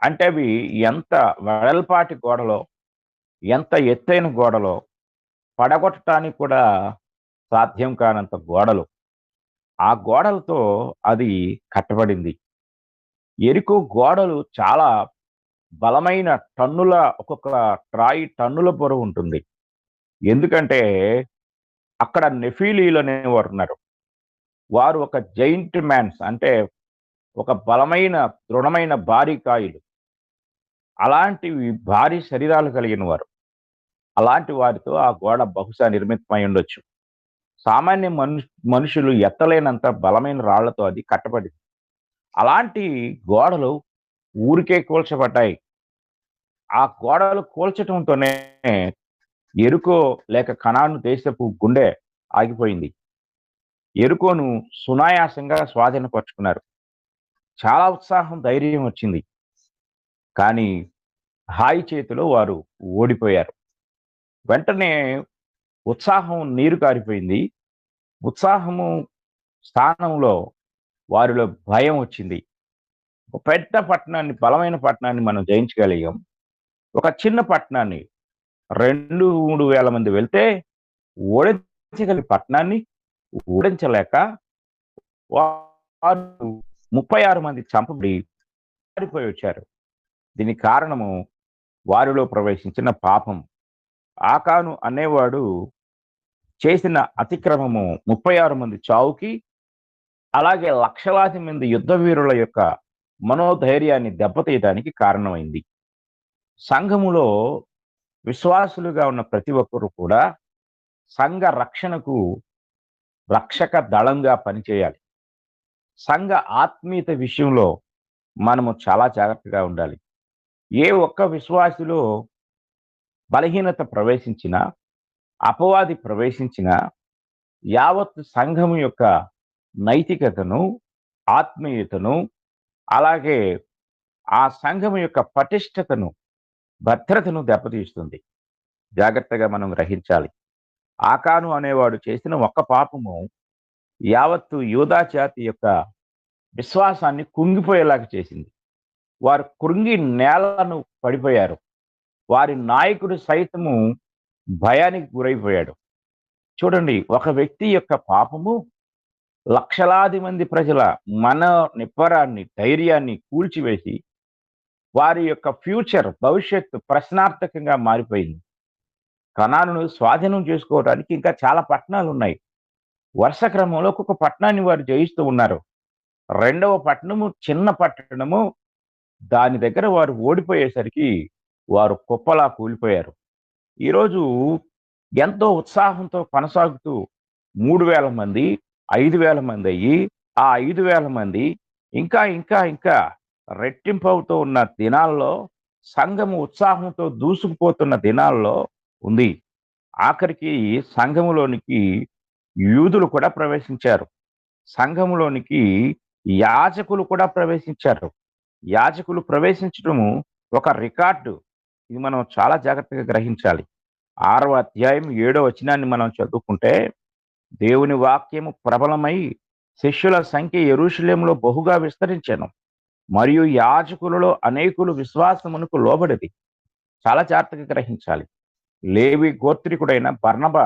అంటే అవి ఎంత వెడల్పాటి గోడలో, ఎంత ఎత్తైన గోడలో, పడగొట్టడానికి కూడా సాధ్యం కానంత గోడలు. ఆ గోడలతో అది కట్టబడింది. యెరికో గోడలు చాలా బలమైన టన్నుల, ఒక్కొక్క ట్రాయి టన్నుల బరువు ఉంటుంది. ఎందుకంటే అక్కడ నెఫీలీలు అనేవారు ఉన్నారు. వారు ఒక జైంట్ మ్యాన్స్, అంటే ఒక బలమైన దృఢమైన భారీ కాయులు, అలాంటివి భారీ శరీరాలు కలిగిన వారు. అలాంటి వారితో ఆ గోడ బహుశా నిర్మితమై ఉండొచ్చు. సామాన్య మనుషులు ఎత్తలేనంత బలమైన రాళ్లతో అది కట్టబడింది. అలాంటి గోడలు ఊరికే కూల్చబడ్డాయి. ఆ గోడలు కూల్చటంతోనే ఎరుకో లేక కనాను దేశపు గుండె ఆగిపోయింది. ఎరుకోను సునాయాసంగా స్వాధీనపరుచుకున్నారు. చాలా ఉత్సాహం, ధైర్యం వచ్చింది. కానీ హాయి చేతిలో వారు ఓడిపోయారు. వెంటనే ఉత్సాహం నీరు కారిపోయింది. ఉత్సాహము స్థానంలో వారిలో భయం వచ్చింది. ఒక పెద్ద పట్టణాన్ని, బలమైన పట్టణాన్ని మనం జయించగలిగాం. ఒక చిన్న పట్టణాన్ని 2-3 వేల మంది వెళ్తే ఓడించగలిగే పట్టణాన్ని ఓడించలేక వారు 36 మంది చంపబడి పారిపోయి వచ్చారు. దీనికి కారణము వారిలో ప్రవేశించిన పాపం. ఆకాను అనేవాడు చేసిన అతిక్రమము 36 మంది చావుకి, అలాగే లక్షలాది మంది యుద్ధ వీరుల యొక్క మనోధైర్యాన్ని దెబ్బతీయడానికి కారణమైంది. సంఘములో విశ్వాసులుగా ఉన్న ప్రతి ఒక్కరూ కూడా సంఘ రక్షణకు రక్షక దళంగా పనిచేయాలి. సంఘ ఆత్మీయత విషయంలో మనము చాలా జాగ్రత్తగా ఉండాలి. ఏ ఒక్క విశ్వాసిలో బలహీనత ప్రవేశించినా, అపవాది ప్రవేశించినా, యావత్ సంఘము యొక్క నైతికతను, ఆత్మీయతను, అలాగే ఆ సంఘము యొక్క పటిష్టతను, భద్రతను దెబ్బతీస్తుంది. జాగ్రత్తగా మనం గ్రహించాలి. ఆకాను అనేవాడు చేసిన ఒక్క పాపము యావత్తు యూదా జాతి యొక్క విశ్వాసాన్ని కుంగిపోయేలాగా చేసింది. వారు కృంగి నేలను పడిపోయారు. వారి నాయకుడు సైతము భయానికి గురైపోయాడు. చూడండి, ఒక వ్యక్తి యొక్క పాపము లక్షలాది మంది ప్రజల మన నిబ్బరాన్ని, ధైర్యాన్ని కూల్చివేసి వారి యొక్క ఫ్యూచర్, భవిష్యత్తు ప్రశ్నార్థకంగా మారిపోయింది. కనానును స్వాధీనం చేసుకోవడానికి ఇంకా చాలా పట్టణాలు ఉన్నాయి. వరుస క్రమంలో ఒక్కొక్క పట్టణాన్ని వారు జయిస్తూ ఉన్నారు. రెండవ పట్టణము చిన్న పట్టణము, దాని దగ్గర వారు ఓడిపోయేసరికి వారు కుప్పలా కూలిపోయారు. ఈరోజు ఎంతో ఉత్సాహంతో కొనసాగుతూ 3,000 మంది, 5,000 మంది అయ్యి, ఆ 5,000 మంది ఇంకా ఇంకా ఇంకా రెట్టింపు అవుతూ ఉన్న దినాల్లో, సంఘము ఉత్సాహంతో దూసుకుపోతున్న దినాల్లో ఉంది. ఆఖరికి సంఘములోనికి యూదులు కూడా ప్రవేశించారు. సంఘములోనికి యాజకులు కూడా ప్రవేశించారు. యాజకులు ప్రవేశించడము ఒక రికార్డు. ఇది మనం చాలా జాగ్రత్తగా గ్రహించాలి. 6వ అధ్యాయం 7వ వచనాన్ని మనం చదువుకుంటే, దేవుని వాక్యము ప్రబలమై శిష్యుల సంఖ్య యెరూషలేములో బహుగా విస్తరించెను, మరియు యాజకులలో అనేకులు విశ్వాసమునకు లోబడిది. చాలా జాగ్రత్తగా గ్రహించాలి. లేవి గోత్రికుడైన బర్నబా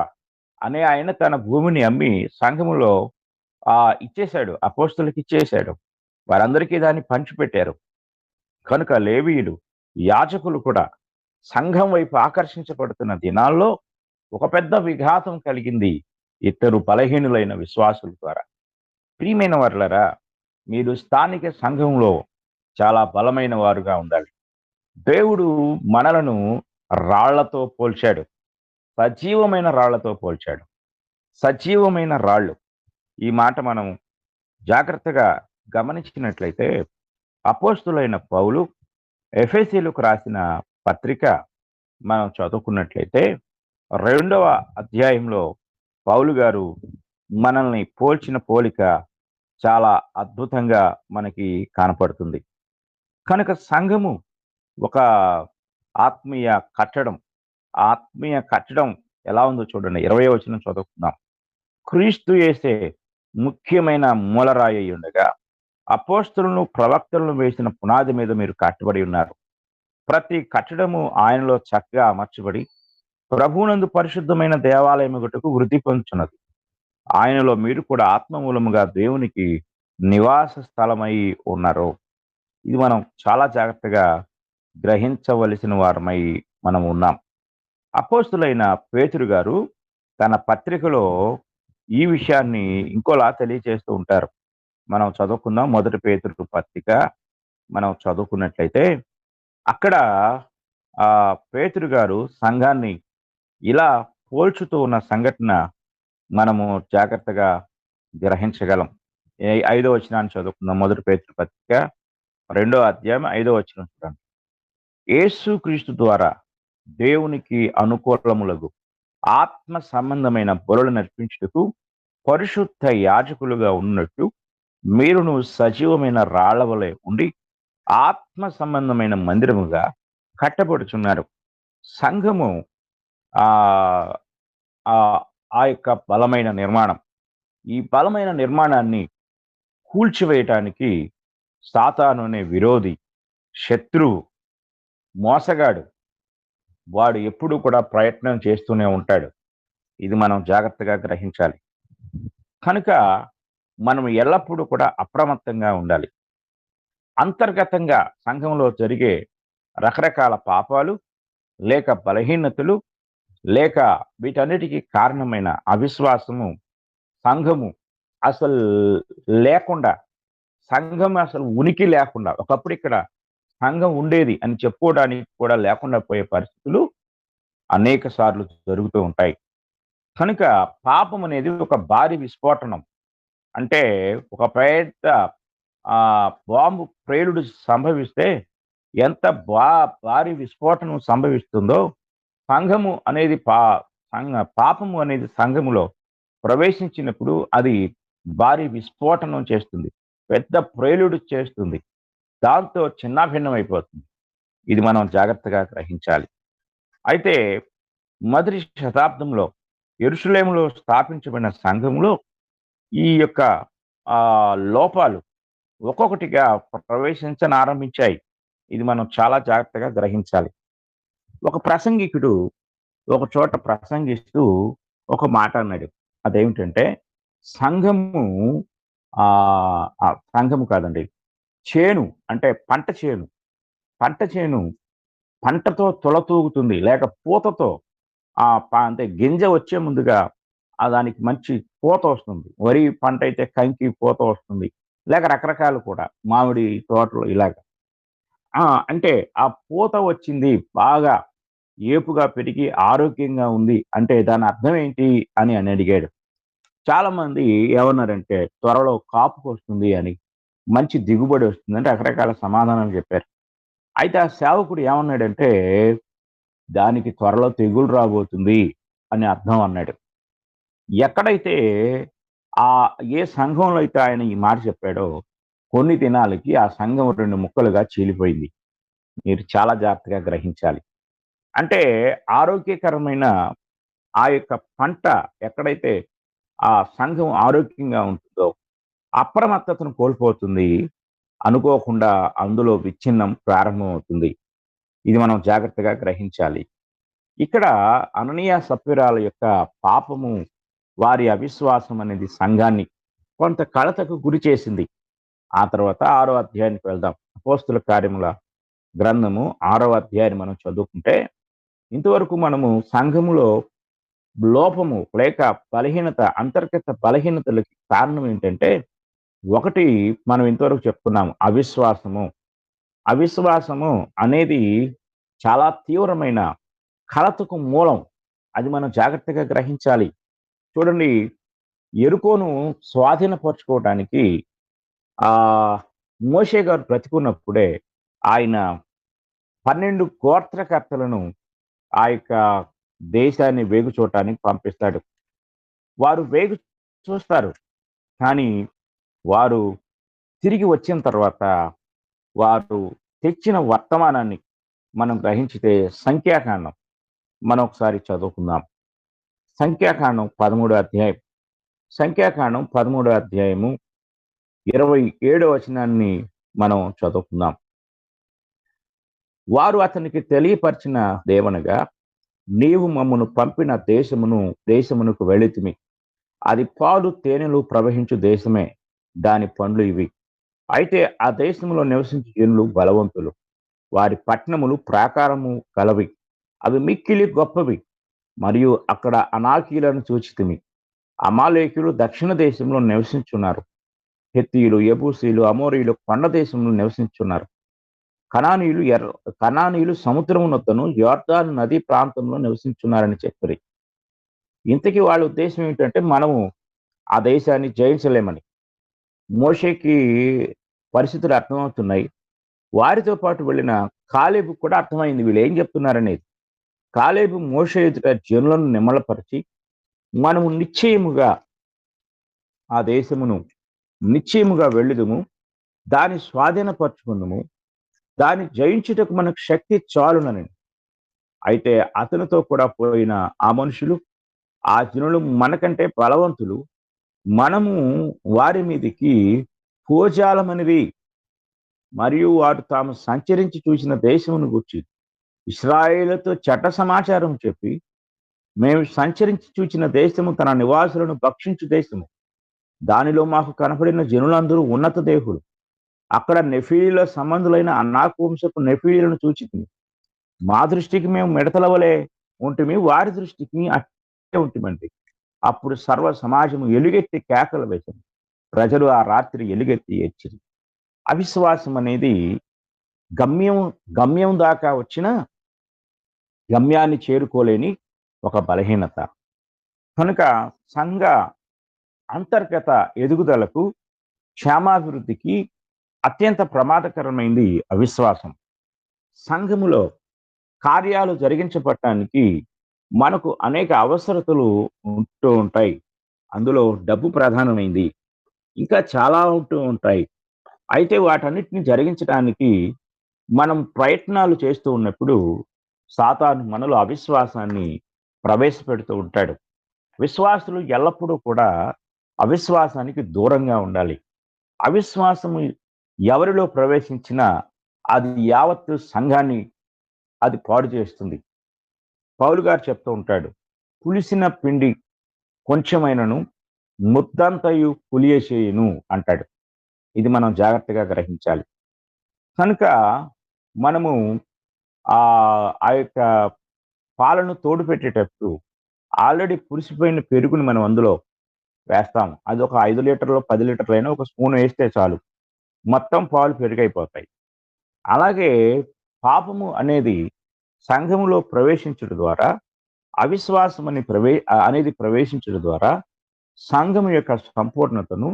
అనే ఆయన తన భూమిని అమ్మి సంఘములో ఇచ్చేశాడు, అపోస్తులకు ఇచ్చేశాడు. వారందరికీ దాన్ని పంచిపెట్టారు. కనుక లేవీయులు, యాజకులు కూడా సంఘం వైపు ఆకర్షించబడుతున్న దినాల్లో ఒక పెద్ద విఘాతం కలిగింది ఇద్దరు బలహీనులైన విశ్వాసుల ద్వారా. ప్రియమైన వారులారా, మీరు స్థానిక సంఘంలో చాలా బలమైన వారుగా ఉండాలి. దేవుడు మనలను రాళ్లతో పోల్చాడు, సజీవమైన రాళ్లతో పోల్చాడు. సజీవమైన రాళ్ళు, ఈ మాట మనం జాగ్రత్తగా గమనించినట్లయితే, అపోస్తులైన పౌలు ఎఫెసీయులకు రాసిన పత్రిక మనం చదువుకున్నట్లయితే 2వ అధ్యాయంలో పౌలు గారు మనల్ని పోల్చిన పోలిక చాలా అద్భుతంగా మనకి కనపడుతుంది. కనుక సంఘము ఒక ఆత్మీయ కట్టడం. ఆత్మీయ కట్టడం ఎలా ఉందో చూడండి. 20వ వచనం చదువుకుందాం. క్రీస్తు యేసే ముఖ్యమైన మూలరాయి అయి ఉండగా అపోస్తలులను ప్రవక్తలను వేసిన పునాది మీద మీరు కట్టబడి ఉన్నారు. ప్రతి కట్టడము ఆయనలో చక్కగా అమర్చబడి ప్రభువునందు పరిశుద్ధమైన దేవాలయం ఒకటకు వృద్ధి పొందుచున్నది. ఆయనలో మీరు కూడా ఆత్మమూలముగా దేవునికి నివాస స్థలమై ఉన్నారు. ఇది మనం చాలా జాగ్రత్తగా గ్రహించవలసిన వారమై మనం ఉన్నాం. అపోస్తులైన పేతురు గారు తన పత్రికలో ఈ విషయాన్ని ఇంకోలా తెలియజేస్తూ ఉంటారు. మనం చదువుకుందాం. 1 పేతురు పత్రిక మనం చదువుకున్నట్లయితే అక్కడ పేతురు గారు సంఘాన్ని ఇలా పోల్చుతూ ఉన్న సంఘటన మనము జాగ్రత్తగా గ్రహించగలం. 5వ వచనాన్ని చదువుకుందాం. 1 పేతురు పత్రిక 2వ అధ్యాయం 5వ వచనం చూడండి. యేసుక్రీస్తు ద్వారా దేవునికి అనుకూలములగు ఆత్మ సంబంధమైన బలులను అర్పించుటకు పరిశుద్ధ యాజకులుగా ఉన్నట్టు మీరును సజీవమైన రాళ్ల వలె ఉండి ఆత్మ సంబంధమైన మందిరముగా కట్టబడుచున్నారు. సంఘము ఆ ఆ ఆ యొక్క బలమైన నిర్మాణం. ఈ బలమైన నిర్మాణాన్ని కూల్చివేయటానికి సాతాను అనే విరోధి, శత్రువు, మోసగాడు, వాడు ఎప్పుడు కూడా ప్రయత్నం చేస్తూనే ఉంటాడు. ఇది మనం జాగ్రత్తగా గ్రహించాలి. కనుక మనం ఎల్లప్పుడూ కూడా అప్రమత్తంగా ఉండాలి. అంతర్గతంగా సంఘంలో జరిగే రకరకాల పాపాలు, లేక బలహీనతలు, లేక వీటన్నిటికీ కారణమైన అవిశ్వాసము సంఘము అసలు లేకుండా, సంఘం అసలు ఉనికి లేకుండా, ఒకప్పుడు ఇక్కడ సంఘం ఉండేది అని చెప్పుకోవడానికి కూడా లేకుండా పోయే పరిస్థితులు అనేక సార్లు జరుగుతూ ఉంటాయి. కనుక పాపం అనేది ఒక భారీ విస్ఫోటనం. అంటే ఒక పెద్ద బాంబు ప్రేలుడు సంభవిస్తే ఎంత భారీ విస్ఫోటనం సంభవిస్తుందో, సంఘము అనేది పాపము అనేది సంఘములో ప్రవేశించినప్పుడు అది భారీ విస్ఫోటనం చేస్తుంది, పెద్ద ప్రేలుడు చేస్తుంది, దాంతో చిన్నాభిన్నమైపోతుంది. ఇది మనం జాగ్రత్తగా గ్రహించాలి. అయితే మొదటి శతాబ్దంలో యెరూషలేములో స్థాపించబడిన సంఘంలో ఈ యొక్క లోపాలు ఒక్కొక్కటిగా ప్రవేశించనారంభించాయి. ఇది మనం చాలా జాగ్రత్తగా గ్రహించాలి. ఒక ప్రసంగికుడు ఒక చోట ప్రసంగిస్తూ ఒక మాట అన్నాడు. అదేమిటంటే సంఘము సంఘము కాదండి, చేను అంటే పంట చేను పంటతో తొలతూగుతుంది, లేక పూతతో అంటే గింజ వచ్చే ముందుగా దానికి మంచి పూత వస్తుంది. వరి పంట అయితే కంకి పూత వస్తుంది, లేక రకరకాలు కూడా మామిడి తోటలు ఇలాగ. అంటే ఆ పూత వచ్చింది, బాగా ఏపుగా పెరిగి ఆరోగ్యంగా ఉంది అంటే దాని అర్థం ఏంటి అని అడిగాడు. చాలా మంది ఏమన్నారంటే త్వరలో కాపుకు వస్తుంది అని, మంచి దిగుబడి వస్తుంది అంటే రకరకాల సమాధానాలు చెప్పారు. అయితే ఆ సేవకుడు ఏమన్నాడంటే దానికి త్వరలో తెగులు రాబోతుంది అని అర్థం అన్నాడు. ఎక్కడైతే ఏ సంఘంలో అయితే ఆయన ఈ మాట చెప్పాడో కొన్ని దినాలకి ఆ సంఘం 2 ముక్కలుగా చీలిపోయింది. మీరు చాలా జాగ్రత్తగా గ్రహించాలి. అంటే ఆరోగ్యకరమైన ఆ యొక్క పంట ఎక్కడైతే ఆ సంఘం ఆరోగ్యంగా ఉంటుందో అప్రమత్తతను కోల్పోతుంది, అనుకోకుండా అందులో విచ్ఛిన్నం ప్రారంభమవుతుంది. ఇది మనం జాగ్రత్తగా గ్రహించాలి. ఇక్కడ అననీయ సప్ఫీరాల యొక్క పాపము, వారి అవిశ్వాసం అనేది సంఘాన్ని కొంత కలతకు గురి చేసింది. ఆ తర్వాత 6వ అధ్యాయానికి వెళ్దాం. అపోస్తుల కార్యముల గ్రంథము 6వ అధ్యాయాన్ని మనం చదువుకుంటే ఇంతవరకు మనము సంఘములో లోపము లేక బలహీనత, అంతర్గత బలహీనతలకి కారణం ఏంటంటే, ఒకటి మనం ఇంతవరకు చెప్పుకున్నాము, అవిశ్వాసము అనేది చాలా తీవ్రమైన కలతకు మూలం. అది మనం జాగ్రత్తగా గ్రహించాలి. చూడండి, యెరికోను స్వాధీనపరచుకోవడానికి మోషే గారు బ్రతికున్నప్పుడే ఆయన 12 గోత్రకర్తలను ఆ యొక్క దేశాన్ని వేగు చూడటానికి పంపిస్తాడు. వారు వేగు చూస్తారు, కానీ వారు తిరిగి వచ్చిన తర్వాత వారు తెచ్చిన వర్తమానాన్ని మనం గ్రహించితే సంఖ్యాకాండం మనం ఒకసారి చదువుకుందాం. సంఖ్యాకాండం 13వ అధ్యాయం, సంఖ్యాకాండం 13వ అధ్యాయము 27వ వచనాన్ని మనం చదువుకుందాం. వారు అతనికి తెలియపరిచిన దేవనగా, నీవు మమ్మను పంపిన దేశమునకు వెళితిమి, అది పాలు తేనెలు ప్రవహించు దేశమే, దాని పండ్లు ఇవి. అయితే ఆ దేశంలో నివసించే జనులు బలవంతులు, వారి పట్టణములు ప్రాకారము కలవి, అవి మిక్కిలి గొప్పవి, మరియు అక్కడ అనాకీలను చూచితిమి. అమాలేకులు దక్షిణ దేశంలో నివసించున్నారు. హెత్తీయులు, యెబూసీయులు, అమోరీయులు కొండ దేశంలో నివసించున్నారు. కనానీయులు సముద్రమునొద్దను యోర్దాను నదీ ప్రాంతంలో నివసించున్నారని చెప్పారు. ఇంతకీ వాళ్ళ ఉద్దేశం ఏంటంటే మనము ఆ దేశాన్ని జయించలేమని. మోషేకి పరిస్థితులు అర్థమవుతున్నాయి. వారితో పాటు వెళ్ళిన కాలేబు కూడా అర్థమైంది వీళ్ళు ఏం చెప్తున్నారనేది. కాలేబు మోషే ఎదుట జనులను నిమ్మలపరిచి మనము నిశ్చయముగా ఆ దేశమును నిశ్చయముగా వెళ్ళుదుము, దాన్ని స్వాధీనపరచుకుందుము, దాన్ని జయించుటకు మనకు శక్తి చాలునని. అయితే అతనితో కూడా పోయిన ఆ మనుషులు, ఆ జనులు మనకంటే బలవంతులు, మనము వారి మీదికి భుజాలమనివి మరియు వారు తాము సంచరించి చూసిన దేశమును గూర్చి ఇశ్రాయేలుతో చట్ట సమాచారం చెప్పి, మేము సంచరించి చూచిన దేశము తన నివాసులను భక్షించు దేశము, దానిలో మాకు కనపడిన జనులందరూ ఉన్నత దేహులు, అక్కడ నెఫీల సంబంధులైన అనాకు వంశపు నెఫీలను చూచితిమి. మా దృష్టికి మేము మిడతల వలె ఉంటిమి, వారి దృష్టికి అట్టే ఉంటిమండి. అప్పుడు సర్వ సమాజము ఎలుగెత్తి కేకలు వేసింది. ప్రజలు ఆ రాత్రి ఎలుగెత్తి ఏడ్చిరి. అవిశ్వాసం అనేది గమ్యం దాకా వచ్చిన గమ్యాన్ని చేరుకోలేని ఒక బలహీనత. కనుక సంఘ అంతర్గత ఎదుగుదలకు, క్షేమాభివృద్ధికి అత్యంత ప్రమాదకరమైంది అవిశ్వాసం. సంఘములో కార్యాలు జరిగించబడటానికి మనకు అనేక అవసరతలు ఉంటూ ఉంటాయి. అందులో డబ్బు ప్రధానమైంది, ఇంకా చాలా ఉంటూ ఉంటాయి. అయితే వాటన్నిటిని జరిగించడానికి మనం ప్రయత్నాలు చేస్తూ ఉన్నప్పుడు సాతాను మనలో అవిశ్వాసాన్ని ప్రవేశపెడుతూ ఉంటాడు. విశ్వాసులు ఎల్లప్పుడూ కూడా అవిశ్వాసానికి దూరంగా ఉండాలి. అవిశ్వాసము ఎవరిలో ప్రవేశించినా అది యావత్తు సంఘాన్ని అది పాడు చేస్తుంది. పౌలు గారు చెప్తూ ఉంటాడు, పులిసిన పిండి కొంచెమైనను ముద్దంతయు పులియేసేయును అంటాడు. ఇది మనం జాగ్రత్తగా గ్రహించాలి. కనుక మనము ఆ యొక్క పాలను తోడు పెట్టేటప్పుడు ఆల్రెడీ పులిసిపోయిన పెరుగుని మనం అందులో వేస్తాము. అది ఒక 5 లీటర్లు 10 లీటర్లైనా ఒక స్పూన్ వేస్తే చాలు, మొత్తం పాలు పెరుగైపోతాయి. అలాగే పాపము అనేది సంఘములో ప్రవేశించడం ద్వారా, అవిశ్వాసం అనేది ప్రవేశించడం ద్వారా సంఘం యొక్క సంపూర్ణతను,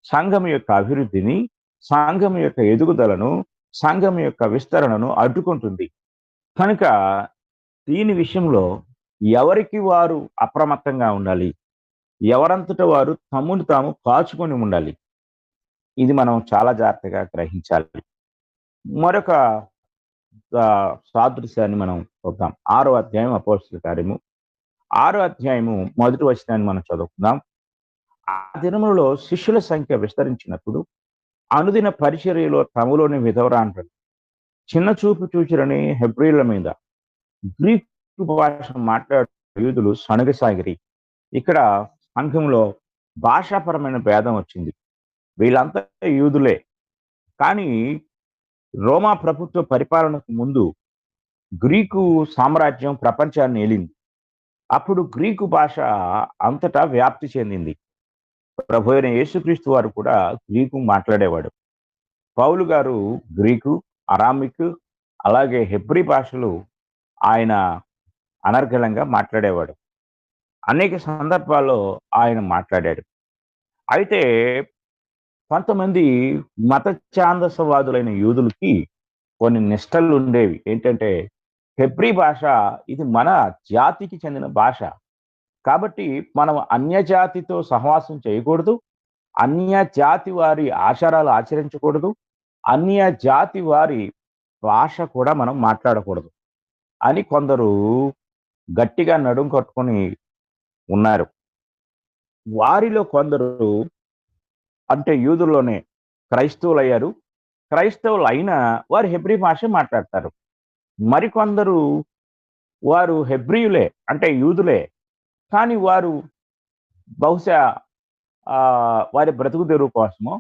సంఘం యొక్క అభివృద్ధిని, సంఘం యొక్క ఎదుగుదలను, సంఘం యొక్క విస్తరణను అడ్డుకుంటుంది. కనుక దీని విషయంలో ఎవరికి వారు అప్రమత్తంగా ఉండాలి, ఎవరంతట వారు తమ్మును తాము కాచుకొని ఉండాలి. ఇది మనం చాలా జాగ్రత్తగా గ్రహించాలి. మరొక సాదృశ్యాన్ని మనం చూద్దాం. 6వ అధ్యాయం అపోస్తలుల కార్యము 6వ అధ్యాయము 1వ వచనాన్ని మనం చదువుకుందాం. ఆ దినములలో శిష్యుల సంఖ్య విస్తరించినప్పుడు అనుదిన పరిచర్యలో తమలోని విధవరాండ్రులు చిన్న చూపు చూచిరని హెబ్రీయుల మీద గ్రీకు భాష మాట్లాడే యూదులు సణగసాగిరి. ఇక్కడ సంఘంలో భాషాపరమైన భేదం వచ్చింది. వీళ్ళంతా యూదులే, కానీ రోమా ప్రభుత్వ పరిపాలనకు ముందు గ్రీకు సామ్రాజ్యం ప్రపంచాన్ని ఏలింది. అప్పుడు గ్రీకు భాష అంతటా వ్యాప్తి చెందింది. ప్రభు అయిన యేసుక్రీస్తు వారు కూడా గ్రీకు మాట్లాడేవాడు. పౌలు గారు గ్రీకు, అరామిక్, అలాగే హెబ్రీ భాషలు ఆయన అనర్గళంగా మాట్లాడేవాడు. అనేక సందర్భాల్లో ఆయన మాట్లాడాడు. అయితే కొంతమంది మత ఛాందసవాదులైన యూదులకి కొన్ని నిష్టలు ఉండేవి. ఏంటంటే హెబ్రీ భాష ఇది మన జాతికి చెందిన భాష, కాబట్టి మనం అన్య జాతితో సహవాసం చేయకూడదు, అన్య జాతి వారి ఆచారాలు ఆచరించకూడదు, అన్య జాతి వారి భాష కూడా మనం మాట్లాడకూడదు అని కొందరు గట్టిగా నడుం కట్టుకొని ఉన్నారు. వారిలో కొందరు అంటే యూదుల్లోనే క్రైస్తవులయ్యారు. క్రైస్తవులు అయినా వారు హెబ్రీ భాష మాట్లాడతారు. మరికొందరు వారు హెబ్రీయులే అంటే యూదులే, కానీ వారు బహుశా వారి బ్రతుకు తెరువు కోసమో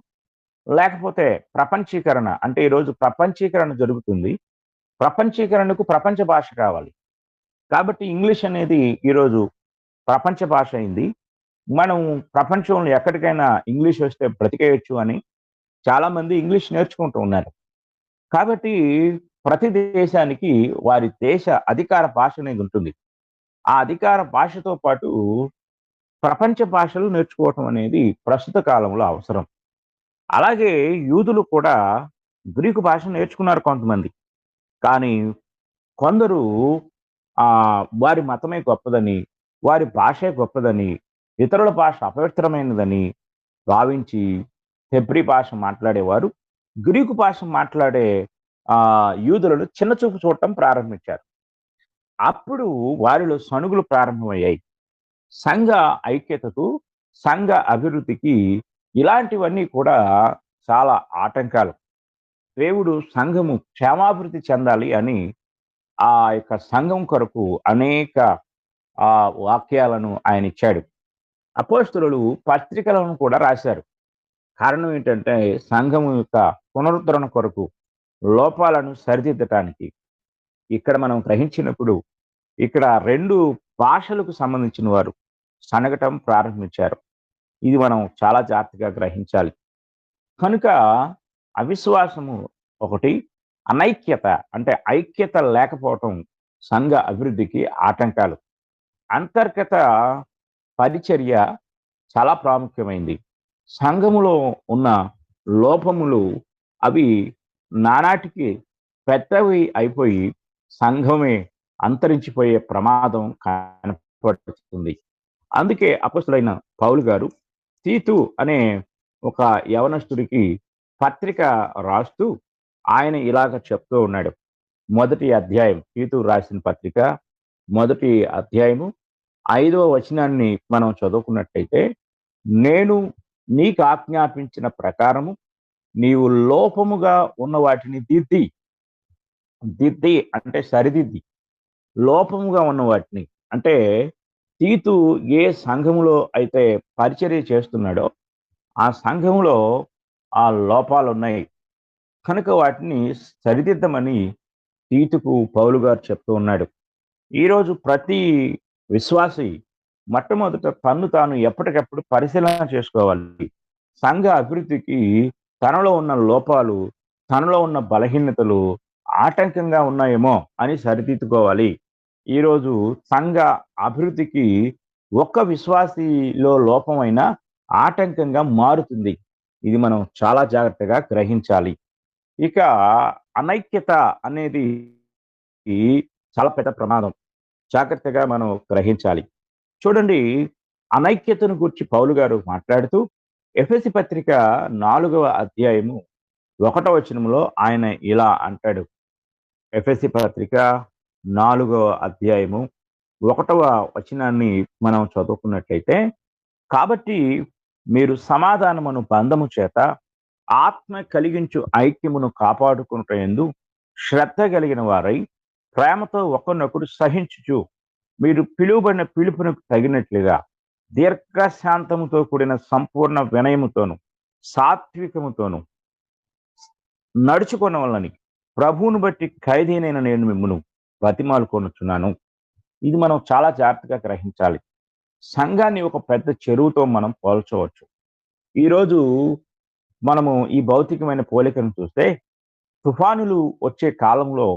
లేకపోతే ప్రపంచీకరణ, అంటే ఈరోజు ప్రపంచీకరణ జరుగుతుంది, ప్రపంచీకరణకు ప్రపంచ భాష కావాలి, కాబట్టి ఇంగ్లీష్ అనేది ఈరోజు ప్రపంచ భాష అయింది. మనం ప్రపంచంలో ఎక్కడికైనా ఇంగ్లీష్ వస్తే బ్రతికేయొచ్చు అని చాలా మంది ఇంగ్లీష్ నేర్చుకుంటూ ఉన్నారు. కాబట్టి ప్రతి దేశానికి వారి దేశ అధికార భాష అనేది ఉంటుంది. ఆ అధికార భాషతో పాటు ప్రపంచ భాషలు నేర్చుకోవటం అనేది ప్రస్తుత కాలంలో అవసరం. అలాగే యూదులు కూడా గ్రీకు భాష నేర్చుకున్నారు కొంతమంది. కానీ కొందరు వారి మతమే గొప్పదని, వారి భాషే గొప్పదని, ఇతరుల భాష అపవిత్రమైనదని భావించి హెబ్రీ భాష మాట్లాడేవారు గ్రీకు భాష మాట్లాడే యూదులను చిన్నచూపు చూడటం ప్రారంభించారు. అప్పుడు వారిలో సణుగులు ప్రారంభమయ్యాయి. సంఘ ఐక్యతకు, సంఘ అభివృద్ధికి ఇలాంటివన్నీ కూడా చాలా ఆటంకాలు. దేవుడు సంఘము క్షేమాభివృద్ధి చెందాలి అని ఆ యొక్క సంఘం కొరకు అనేక వాక్యాలను ఆయన ఇచ్చాడు. అపోస్తలులు పత్రికలను కూడా రాశారు. కారణం ఏంటంటే సంఘం యొక్క పునరుద్ధరణ కొరకు, లోపాలను సరిదిద్దటానికి. ఇక్కడ మనం గ్రహించినప్పుడు ఇక్కడ 2 భాషలకు సంబంధించిన వారు సనగటం ప్రారంభించారు. ఇది మనం చాలా జాగ్రత్తగా గ్రహించాలి. కనుక అవిశ్వాసము ఒకటి, అనైక్యత అంటే ఐక్యత లేకపోవటం సంఘ అభివృద్ధికి ఆటంకాలు. అంతర్గత పరిచర్య చాలా ప్రాముఖ్యమైంది. సంఘములో ఉన్న లోపములు అవి నానాటికి పెద్దవి అయిపోయి సంఘమే అంతరించిపోయే ప్రమాదం కనపడుతుంది. అందుకే అపొస్తలుడైన పౌలు గారు తీతు అనే ఒక యవనస్తుడికి పత్రిక రాస్తూ ఆయన ఇలాగ చెప్తూ ఉన్నాడు. మొదటి అధ్యాయం, తీతు రాసిన పత్రిక మొదటి అధ్యాయము 5వ వచనాన్ని మనం చదువుకున్నట్టయితే, నేను నీకు ఆజ్ఞాపించిన ప్రకారము నీవు లోపముగా ఉన్న వాటిని దిద్ది అంటే సరిదిద్ది, లోపముగా ఉన్న వాటిని అంటే తీతు ఏ సంఘములో అయితే పరిచర్య చేస్తున్నాడో ఆ సంఘములో ఆ లోపాలు ఉన్నాయి కనుక వాటిని సరిదిద్దమని తీతుకు పౌలు గారు చెప్తూ ఉన్నాడు. ఈరోజు ప్రతి విశ్వాసి మొట్టమొదట తన్ను తాను ఎప్పటికప్పుడు పరిశీలన చేసుకోవాలి. సంఘ అభివృద్ధికి తనలో ఉన్న లోపాలు, తనలో ఉన్న బలహీనతలు ఆటంకంగా ఉన్నాయేమో అని సరిదిద్దుకోవాలి. ఈరోజు సంఘ అభివృద్ధికి ఒక్క విశ్వాసిలో లోపమైన ఆటంకంగా మారుతుంది. ఇది మనం చాలా జాగ్రత్తగా గ్రహించాలి. ఇక అనైక్యత అనేది చాలా పెద్ద ప్రమాదం. జాగ్రత్తగా మనం గ్రహించాలి. చూడండి, అనైక్యతను గురించి పౌలు గారు మాట్లాడుతూ ఎఫెసీ పత్రిక 4వ అధ్యాయము 1వ వచనంలో ఆయన ఇలా అంటాడు. ఎఫెసీ పత్రిక 4వ అధ్యాయము 1వ వచనాన్ని మనం చదువుకున్నట్లయితే, కాబట్టి మీరు సమాధానమును బంధము చేత ఆత్మ కలిగించు ఐక్యమును కాపాడుకున్నయందు శ్రద్ధ కలిగిన వారై ప్రేమతో ఒకరినొకరు సహించుచు మీరు పిలువబడిన పిలుపునకు తగినట్లుగా దీర్ఘశాంతముతో కూడిన సంపూర్ణ వినయముతోను సాత్వికముతోను నడుచుకొనవలని ప్రభువును బట్టి ఖైదీనైన నేను మిమ్మును బతిమాలుకొనుచున్నాను. ఇది మనం చాలా జాగ్రత్తగా గ్రహించాలి. సంఘాన్ని ఒక పెద్ద చెరువుతో మనం పోల్చవచ్చు. ఈరోజు మనము ఈ భౌతికమైన పోలికను చూస్తే తుఫానులు వచ్చే కాలంలో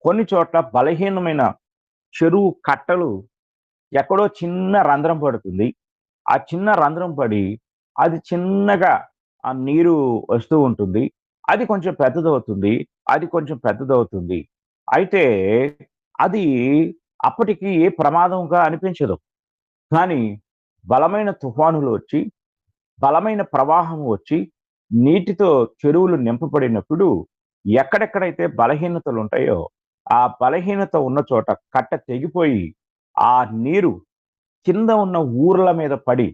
కొన్ని చోట్ల బలహీనమైన చెరువు కట్టలు ఎక్కడో చిన్న రంధ్రం పడుతుంది. ఆ చిన్న రంధ్రం పడి అది చిన్నగా ఆ నీరు వస్తూ ఉంటుంది. అది కొంచెం పెద్దదవుతుంది, అది కొంచెం పెద్దదవుతుంది. అయితే అది అప్పటికి ఏ ప్రమాదంగా అనిపించదు. కానీ బలమైన తుఫానులు వచ్చి, బలమైన ప్రవాహం వచ్చి నీటితో చెరువులు నింపబడినప్పుడు ఎక్కడెక్కడైతే బలహీనతలు ఉంటాయో ఆ బలహీనత ఉన్న చోట కట్ట తెగిపోయి ఆ నీరు కింద ఉన్న ఊర్ల మీద పడి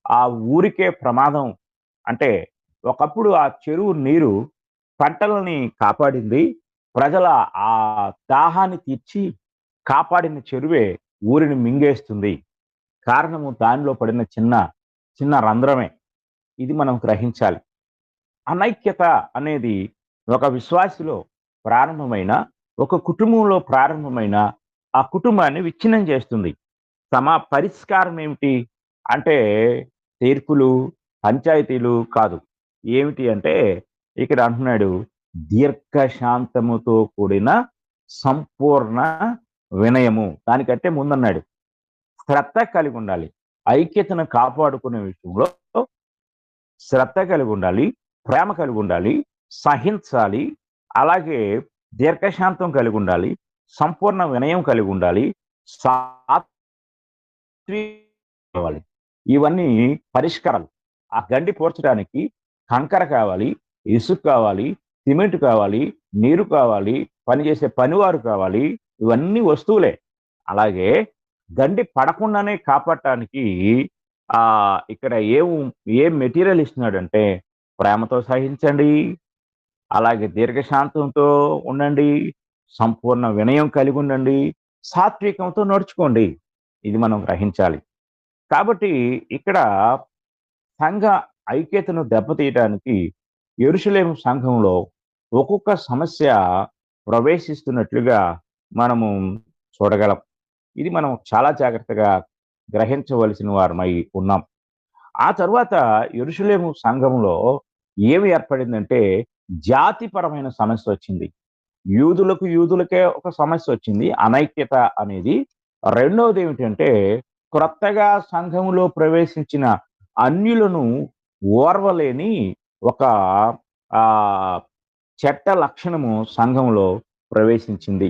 ఆ ఊరికే ప్రమాదం. అంటే ఒకప్పుడు ఆ చెరువు నీరు పంటలని కాపాడింది, ప్రజల ఆ దాహాన్ని తీర్చి కాపాడిన చెరువే ఊరిని మింగేస్తుంది. కారణము దానిలో పడిన చిన్న చిన్న రంధ్రమే. ఇది మనం గ్రహించాలి. అనైక్యత అనేది ఒక విశ్వాసిలో ప్రారంభమైన, ఒక కుటుంబంలో ప్రారంభమైన ఆ కుటుంబాన్ని విచ్ఛిన్నం చేస్తుంది. పరిష్కారం ఏమిటి అంటే తీర్పులు, పంచాయతీలు కాదు. ఏమిటి అంటే ఇక్కడ అంటున్నాడు, దీర్ఘశాంతముతో కూడిన సంపూర్ణ వినయము. దానికంటే ముందన్నాడు శ్రద్ధ కలిగి ఉండాలి. ఐక్యతను కాపాడుకునే విషయంలో శ్రద్ధ కలిగి ఉండాలి, ప్రేమ కలిగి ఉండాలి, సహించాలి, అలాగే దీర్ఘశాంతం కలిగి ఉండాలి, సంపూర్ణ వినయం కలిగి ఉండాలి, కావాలి. ఇవన్నీ పరిష్కారాలు. ఆ గండి పోర్చడానికి కంకర కావాలి, ఇసుక కావాలి, సిమెంట్ కావాలి, నీరు కావాలి, పనిచేసే పనివారు కావాలి. ఇవన్నీ వస్తువులే. అలాగే గండి పడకుండానే కాపాడటానికి ఇక్కడ ఏం మెటీరియల్ ఇస్తున్నాడంటే ప్రేమతో సహించండి, అలాగే దీర్ఘశాంతంతో ఉండండి, సంపూర్ణ వినయం కలిగి ఉండండి, సాత్వికంతో నడుచుకోండి. ఇది మనం గ్రహించాలి. కాబట్టి ఇక్కడ సంఘ ఐక్యతను దెబ్బతీయడానికి యెరూషలేము సంఘంలో ఒక్కొక్క సమస్య ప్రవేశిస్తున్నట్లుగా మనము చూడగలం. ఇది మనం చాలా జాగ్రత్తగా గ్రహించవలసిన వారమై ఉన్నాం. ఆ తర్వాత యెరూషలేము సంఘంలో ఏమి ఏర్పడిందంటే జాతిపరమైన సమస్య వచ్చింది. యూదులకే ఒక సమస్య వచ్చింది, అనైక్యత అనేది. రెండవది ఏమిటంటే క్రొత్తగా సంఘములో ప్రవేశించిన అన్యులను ఓర్వలేని ఒక చెట్ట లక్షణము సంఘంలో ప్రవేశించింది.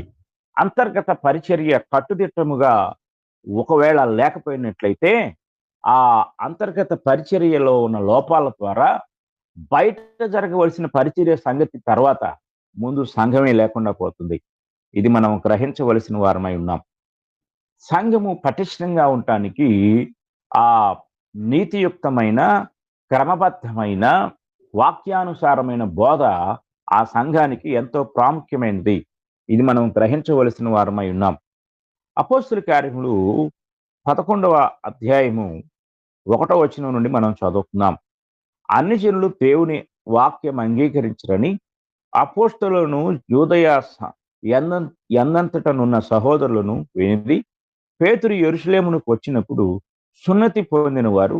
అంతర్గత పరిచర్య కట్టుదిట్టముగా ఒకవేళ లేకపోయినట్లయితే ఆ అంతర్గత పరిచర్యలో ఉన్న లోపాల ద్వారా బయట జరగవలసిన పరిచర్య సంగతి తర్వాత ముందు సంఘమే లేకుండా పోతుంది. ఇది మనం గ్రహించవలసిన వారమై ఉన్నాం. సంఘము పటిష్టంగా ఉండటానికి ఆ నీతియుక్తమైన, క్రమబద్ధమైన, వాక్యానుసారమైన బోధ ఆ సంఘానికి ఎంతో ప్రాముఖ్యమైనది. ఇది మనం గ్రహించవలసిన వారమై ఉన్నాం. అపోస్తుల కార్యములు 11వ అధ్యాయము 1వ వచనం నుండి మనం చదువుతున్నాం. అన్ని జనులు దేవుని వాక్యం అంగీకరించరని అపోస్తలులను యూదయ ఎందంతటనున్న సహోదరులను వినిది పేతురు యెరూషలేమునకు వచ్చినప్పుడు సున్నతి పొందిన వారు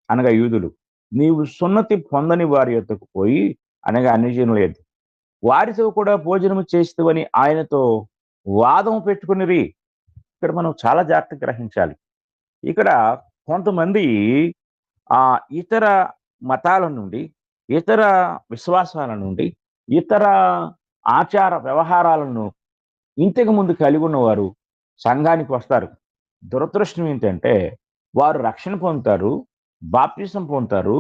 అనగా యూదులు, నీవు సున్నతి పొందని వారి యొద్దకు పోయి అనగా అన్ని జనుల యొద్ద వారితో కూడా భోజనము చేస్తావని ఆయనతో వాదం పెట్టుకునిరి. ఇక్కడ మనం చాలా జాగ్రత్తగా గ్రహించాలి. ఇక్కడ కొంతమంది ఇతర మతాల నుండి, ఇతర విశ్వాసాల నుండి, ఇతర ఆచార వ్యవహారాలను ఇంతకు ముందు కలిగి ఉన్నవారు సంఘానికి వస్తారు. దురదృష్టం ఏంటంటే వారు రక్షణ పొందుతారు, బాప్తిసం పొందుతారు,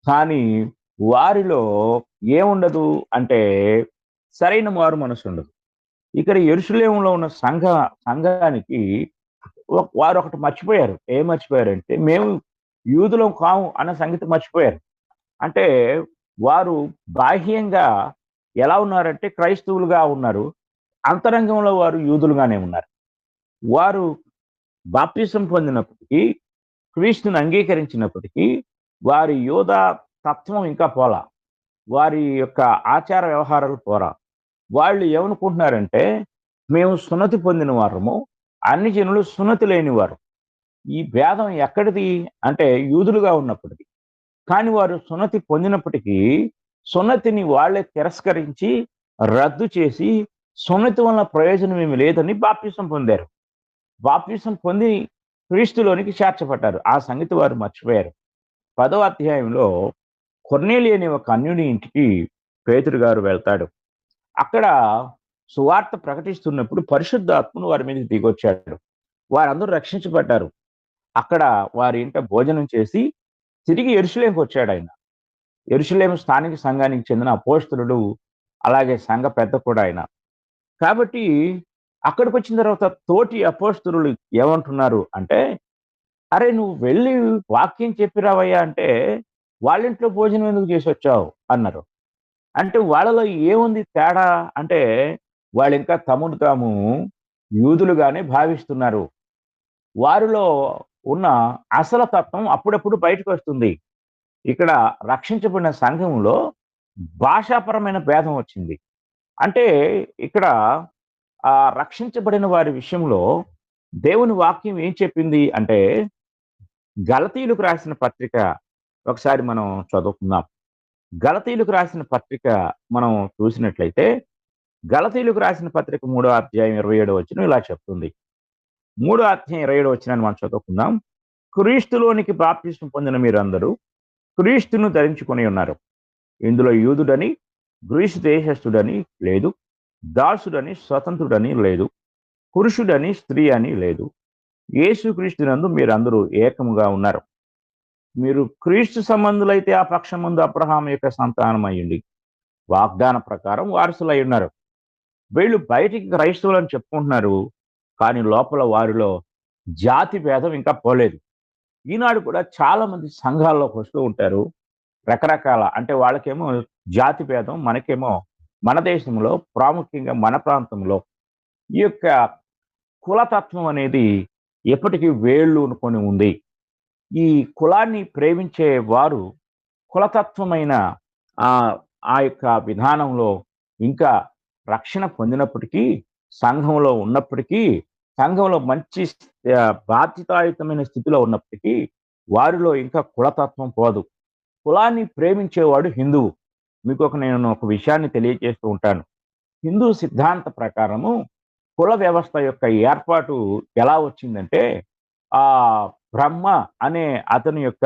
కానీ వారిలో ఏముండదు అంటే సరైన మారు మనసు ఉండదు. ఇక్కడ యెరూషలేములో ఉన్న సంఘానికి వారు ఒకటి మర్చిపోయారు. ఏం మర్చిపోయారంటే మేము యూదులం కాము అన్న సంగతి మర్చిపోయారు. అంటే వారు బాహ్యంగా ఎలా ఉన్నారంటే క్రైస్తవులుగా ఉన్నారు, అంతరంగంలో వారు యూదులుగానే ఉన్నారు. వారు బాప్తిసం పొందినప్పటికీ, క్రీస్తుని అంగీకరించినప్పటికీ వారి యూదా తత్వం ఇంకా పోలా, వారి యొక్క ఆచార వ్యవహారాలు పోరా. వాళ్ళు ఏమనుకుంటున్నారంటే మేము సున్నతి పొందిన వారము, అన్ని జనులు సున్నతి లేనివారు. ఈ భేదం ఎక్కడిది అంటే యూదులుగా ఉన్నప్పటికీ, కానీ వారు సున్నతి పొందినప్పటికీ సున్నతిని వాళ్ళే తిరస్కరించి రద్దు చేసి సున్నతి వలన ప్రయోజనం ఏమి లేదని బాప్తిసం పొందారు. బాప్తిసం పొంది క్రీస్తులోనికి చేర్చబడ్డారు. ఆ సంగతి వారు మర్చిపోయారు. 10వ అధ్యాయంలో కొర్నేలి అనే ఒక అన్యుని ఇంటికి పేతురు గారు వెళ్తాడు. అక్కడ సువార్త ప్రకటిస్తున్నప్పుడు పరిశుద్ధాత్మను వారి మీద దిగొచ్చాడు. వారందరూ రక్షించబడ్డారు. అక్కడ వారి ఇంట భోజనం చేసి తిరిగి యెరూషలేముకు వచ్చాడు ఆయన. యెరూషలేము స్థానిక సంఘానికి చెందిన అపోస్తలుడు, అలాగే సంఘ పెద్ద కూడా ఆయన. కాబట్టి అక్కడికి వచ్చిన తర్వాత తోటి అపోస్తలులు ఏమంటున్నారు అంటే, అరే నువ్వు వెళ్ళి వాక్యం చెప్పిరావయ్యా అంటే వాళ్ళింట్లో భోజనం ఎందుకు చేసి వచ్చావు అన్నారు. అంటే వాళ్ళలో ఏముంది తేడా అంటే వాళ్ళు ఇంకా తమను తాము యూదులుగానే భావిస్తున్నారు. వారిలో ఉన్న అసలు తత్వం అప్పుడప్పుడు బయటకు వస్తుంది. ఇక్కడ రక్షించబడిన సంఘంలో భాషాపరమైన భేదం వచ్చింది. అంటే ఇక్కడ ఆ రక్షించబడిన వారి విషయంలో దేవుని వాక్యం ఏం చెప్పింది అంటే, గలతీయులకు రాసిన పత్రిక ఒకసారి మనం చదువుకుందాం. గలతీయులకు రాసిన పత్రిక మనం చూసినట్లయితే, గలతీయులకు రాసిన పత్రిక 3వ అధ్యాయం 27వ వచనం ఇలా చెప్తుంది. 3వ అధ్యాయం 27వ వచనాన్ని మనం చదువుకుందాం. క్రీస్తులోనికి బాప్తిస్మం పొందిన మీరందరూ క్రీస్తును ధరించుకొని ఉన్నారు. ఇందులో యూదుడని, గ్రీసు దేశస్థుడని లేదు, దాసుడని, స్వతంత్రుడని లేదు, పురుషుడని, స్త్రీ అని లేదు. యేసుక్రీస్తునందు మీరందరూ ఏకముగా ఉన్నారు. మీరు క్రీస్తు సంబంధులైతే ఆ పక్షమందు అబ్రహాం యొక్క సంతానం అయ్యింది, వాగ్దాన ప్రకారం వారసులై ఉన్నారు. వీళ్ళు బయటికి క్రైస్తవులని చెప్పుకుంటున్నారు, కానీ లోపల వారిలో జాతి భేదం ఇంకా పోలేదు. ఈనాడు కూడా చాలా మంది సంఘాల్లోకి వస్తూ ఉంటారు. రకరకాల అంటే వాళ్ళకేమో జాతి భేదం, మనకేమో మన దేశంలో ప్రాముఖ్యంగా మన ప్రాంతంలో ఈ యొక్క కులతత్వం అనేది ఎప్పటికీ వేళ్ళూనుకొని ఉంది. ఈ కులాన్ని ప్రేమించే వారు కులతత్వమైన ఆ యొక్క విధానంలో ఇంకా రక్షణ పొందినప్పటికీ, సంఘంలో ఉన్నప్పటికీ, సంఘంలో మంచి బాధ్యతాయుతమైన స్థితిలో ఉన్నప్పటికీ వారిలో ఇంకా కులతత్వం పోదు. కులాన్ని ప్రేమించేవాడు హిందువు. మీకు నేను ఒక విషయాన్ని తెలియజేస్తూ ఉంటాను. హిందూ సిద్ధాంత ప్రకారము కుల వ్యవస్థ యొక్క ఏర్పాటు ఎలా వచ్చిందంటే, ఆ బ్రహ్మ అనే అతని యొక్క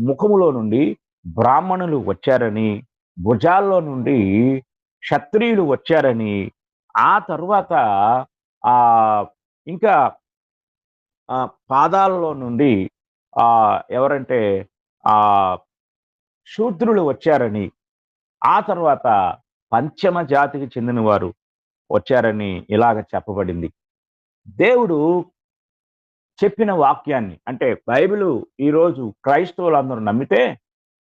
ముఖములో నుండి బ్రాహ్మణులు వచ్చారని, భుజాల్లో నుండి క్షత్రియులు వచ్చారని, ఆ తరువాత ఆ ఇంకా పాదాలలో నుండి ఎవరంటే ఆ శూద్రులు వచ్చారని, ఆ తర్వాత పంచమ జాతికి చెందిన వారు వచ్చారని ఇలాగ చెప్పబడింది. దేవుడు చెప్పిన వాక్యాన్ని అంటే బైబిలు ఈరోజు క్రైస్తవులందరూ నమ్మితే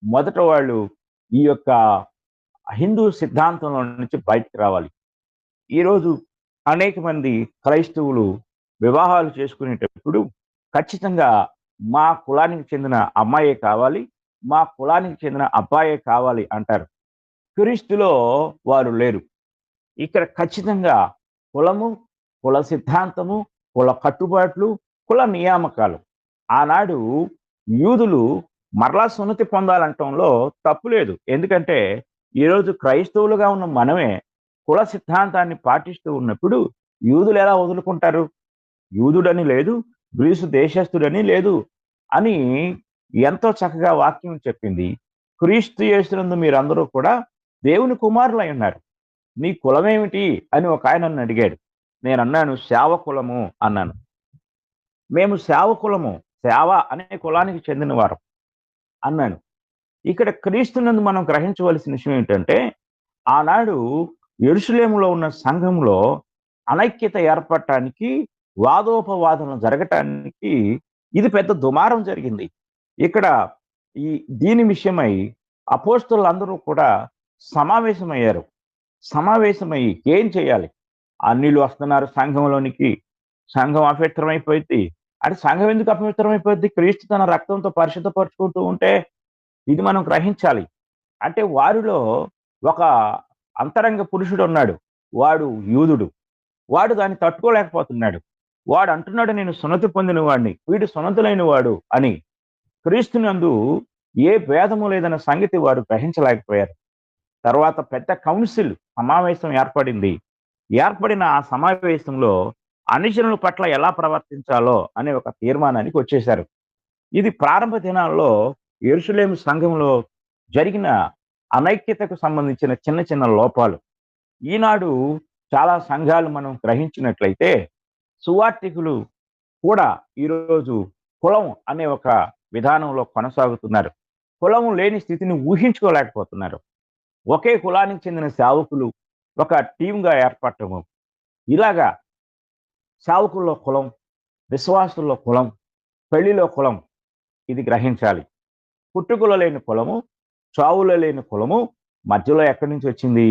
మొదట వాళ్ళు ఈ యొక్క హిందూ సిద్ధాంతంలో నుంచి బయటికి రావాలి. ఈరోజు అనేక మంది క్రైస్తవులు వివాహాలు చేసుకునేటప్పుడు ఖచ్చితంగా మా కులానికి చెందిన అమ్మాయే కావాలి, మా కులానికి చెందిన అబ్బాయే కావాలి అంటారు. క్రీస్తులో వారు లేరు. ఇక్కడ ఖచ్చితంగా కులము, కుల సిద్ధాంతము, కుల కట్టుబాట్లు, కుల నియామకాలు. ఆనాడు యూదులు మరలా సున్నతి పొందాలంటంలో తప్పు లేదు. ఎందుకంటే ఈరోజు క్రైస్తవులుగా ఉన్న మనమే కుల సిద్ధాంతాన్ని పాటిస్తూ ఉన్నప్పుడు యూదులు ఎలా వదులుకుంటారు? యూదుడని లేదు, గ్రీసు దేశస్థుడని లేదు అని ఎంతో చక్కగా వాక్యం చెప్పింది. క్రీస్తు యేసునందు మీరందరూ కూడా దేవుని కుమారులై ఉన్నారు. నీ కులమేమిటి అని ఒక ఆయన నన్ను అడిగాడు. నేను అన్నాను సేవ కులము అన్నాను. మేము సేవ కులము, సేవ అనే కులానికి చెందిన వారు అన్నాను. ఇక్కడ క్రీస్తునందు మనం గ్రహించవలసిన విషయం ఏంటంటే, ఆనాడు యెరూషలేములో ఉన్న సంఘంలో అనైక్యత ఏర్పడటానికి, వాదోపవాదనలు జరగటానికి ఇది పెద్ద దుమారం జరిగింది. ఇక్కడ దీని విషయమై అపోస్తలులందరూ కూడా సమావేశమయ్యారు. సమావేశమై ఏం చేయాలి? అన్యులు వస్తున్నారు సంఘంలోనికి, సంఘం అపవిత్రమైపోయింది. అంటే సంఘం ఎందుకు అపవిత్రమైపోయింది? క్రీస్తు తన రక్తంతో పరిశుద్ధపరుచుకుంటూ ఉంటే ఇది మనం గ్రహించాలి. అంటే వారిలో ఒక అంతరంగ పురుషుడు ఉన్నాడు, వాడు యూదుడు. వాడు దాన్ని తట్టుకోలేకపోతున్నాడు. వాడు అంటున్నాడు నేను సున్నతి పొందిన వాడిని, వీడు సున్నతులైన వాడు అని. క్రీస్తునందు ఏ భేదము లేదన్న సంగతి వారు గ్రహించలేకపోయారు. తర్వాత పెద్ద కౌన్సిల్ సమావేశం ఏర్పడింది. ఏర్పడిన ఆ సమావేశంలో అనుచరుల పట్ల ఎలా ప్రవర్తించాలో అనే ఒక తీర్మానానికి వచ్చేశారు. ఇది ప్రారంభ దినాల్లో యెరూషలేము సంఘంలో జరిగిన అనైక్యతకు సంబంధించిన చిన్న చిన్న లోపాలు. ఈనాడు చాలా సంఘాలు మనం గ్రహించినట్లయితే సువార్థికులు కూడా ఈరోజు కులం అనే ఒక విధానంలో కొనసాగుతున్నారు. కులం లేని స్థితిని ఊహించుకోలేకపోతున్నారు. ఒకే కులానికి చెందిన సేవకులు ఒక టీంగా ఏర్పడటము, ఇలాగా సేవకుల్లో కులం, విశ్వాసుల్లో కులం, పెళ్లిలో కులం, ఇది గ్రహించాలి. పుట్టుకలో లేని కులము, చావులో లేని కులము మధ్యలో ఎక్కడి నుంచి వచ్చింది?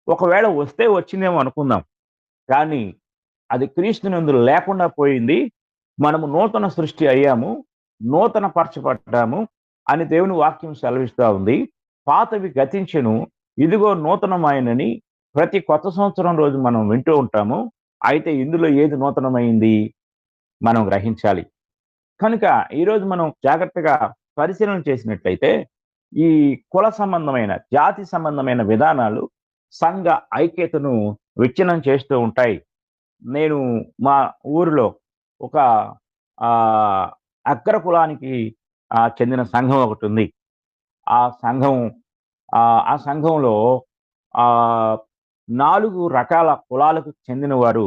ఒకవేళ వస్తే వచ్చిందేమో అనుకుందాం, కానీ అది క్రీస్తునందు లేకుండా పోయింది. మనము నూతన సృష్టి అయ్యాము, నూతన పరచబడ్డాము అని దేవుని వాక్యం సెలవిస్తూ ఉంది. పాతవి గతించెను, ఇదిగో నూతనమైనని ప్రతి కొత్త సంవత్సరం రోజు మనం వింటూ ఉంటాము. అయితే ఇందులో ఏది నూతనమైంది మనం గ్రహించాలి. కనుక ఈరోజు మనం జాగ్రత్తగా పరిశీలన చేసినట్లయితే ఈ కుల సంబంధమైన జాతి సంబంధమైన విధానాలు సంఘ ఐక్యతను విచ్ఛిన్నం చేస్తూ ఉంటాయి. నేను మా ఊరిలో ఒక ఆ అగ్ర కులానికి చెందిన సంఘం ఒకటి ఉంది. ఆ సంఘం ఆ సంఘంలో ఆ 4 రకాల కులాలకు చెందిన వారు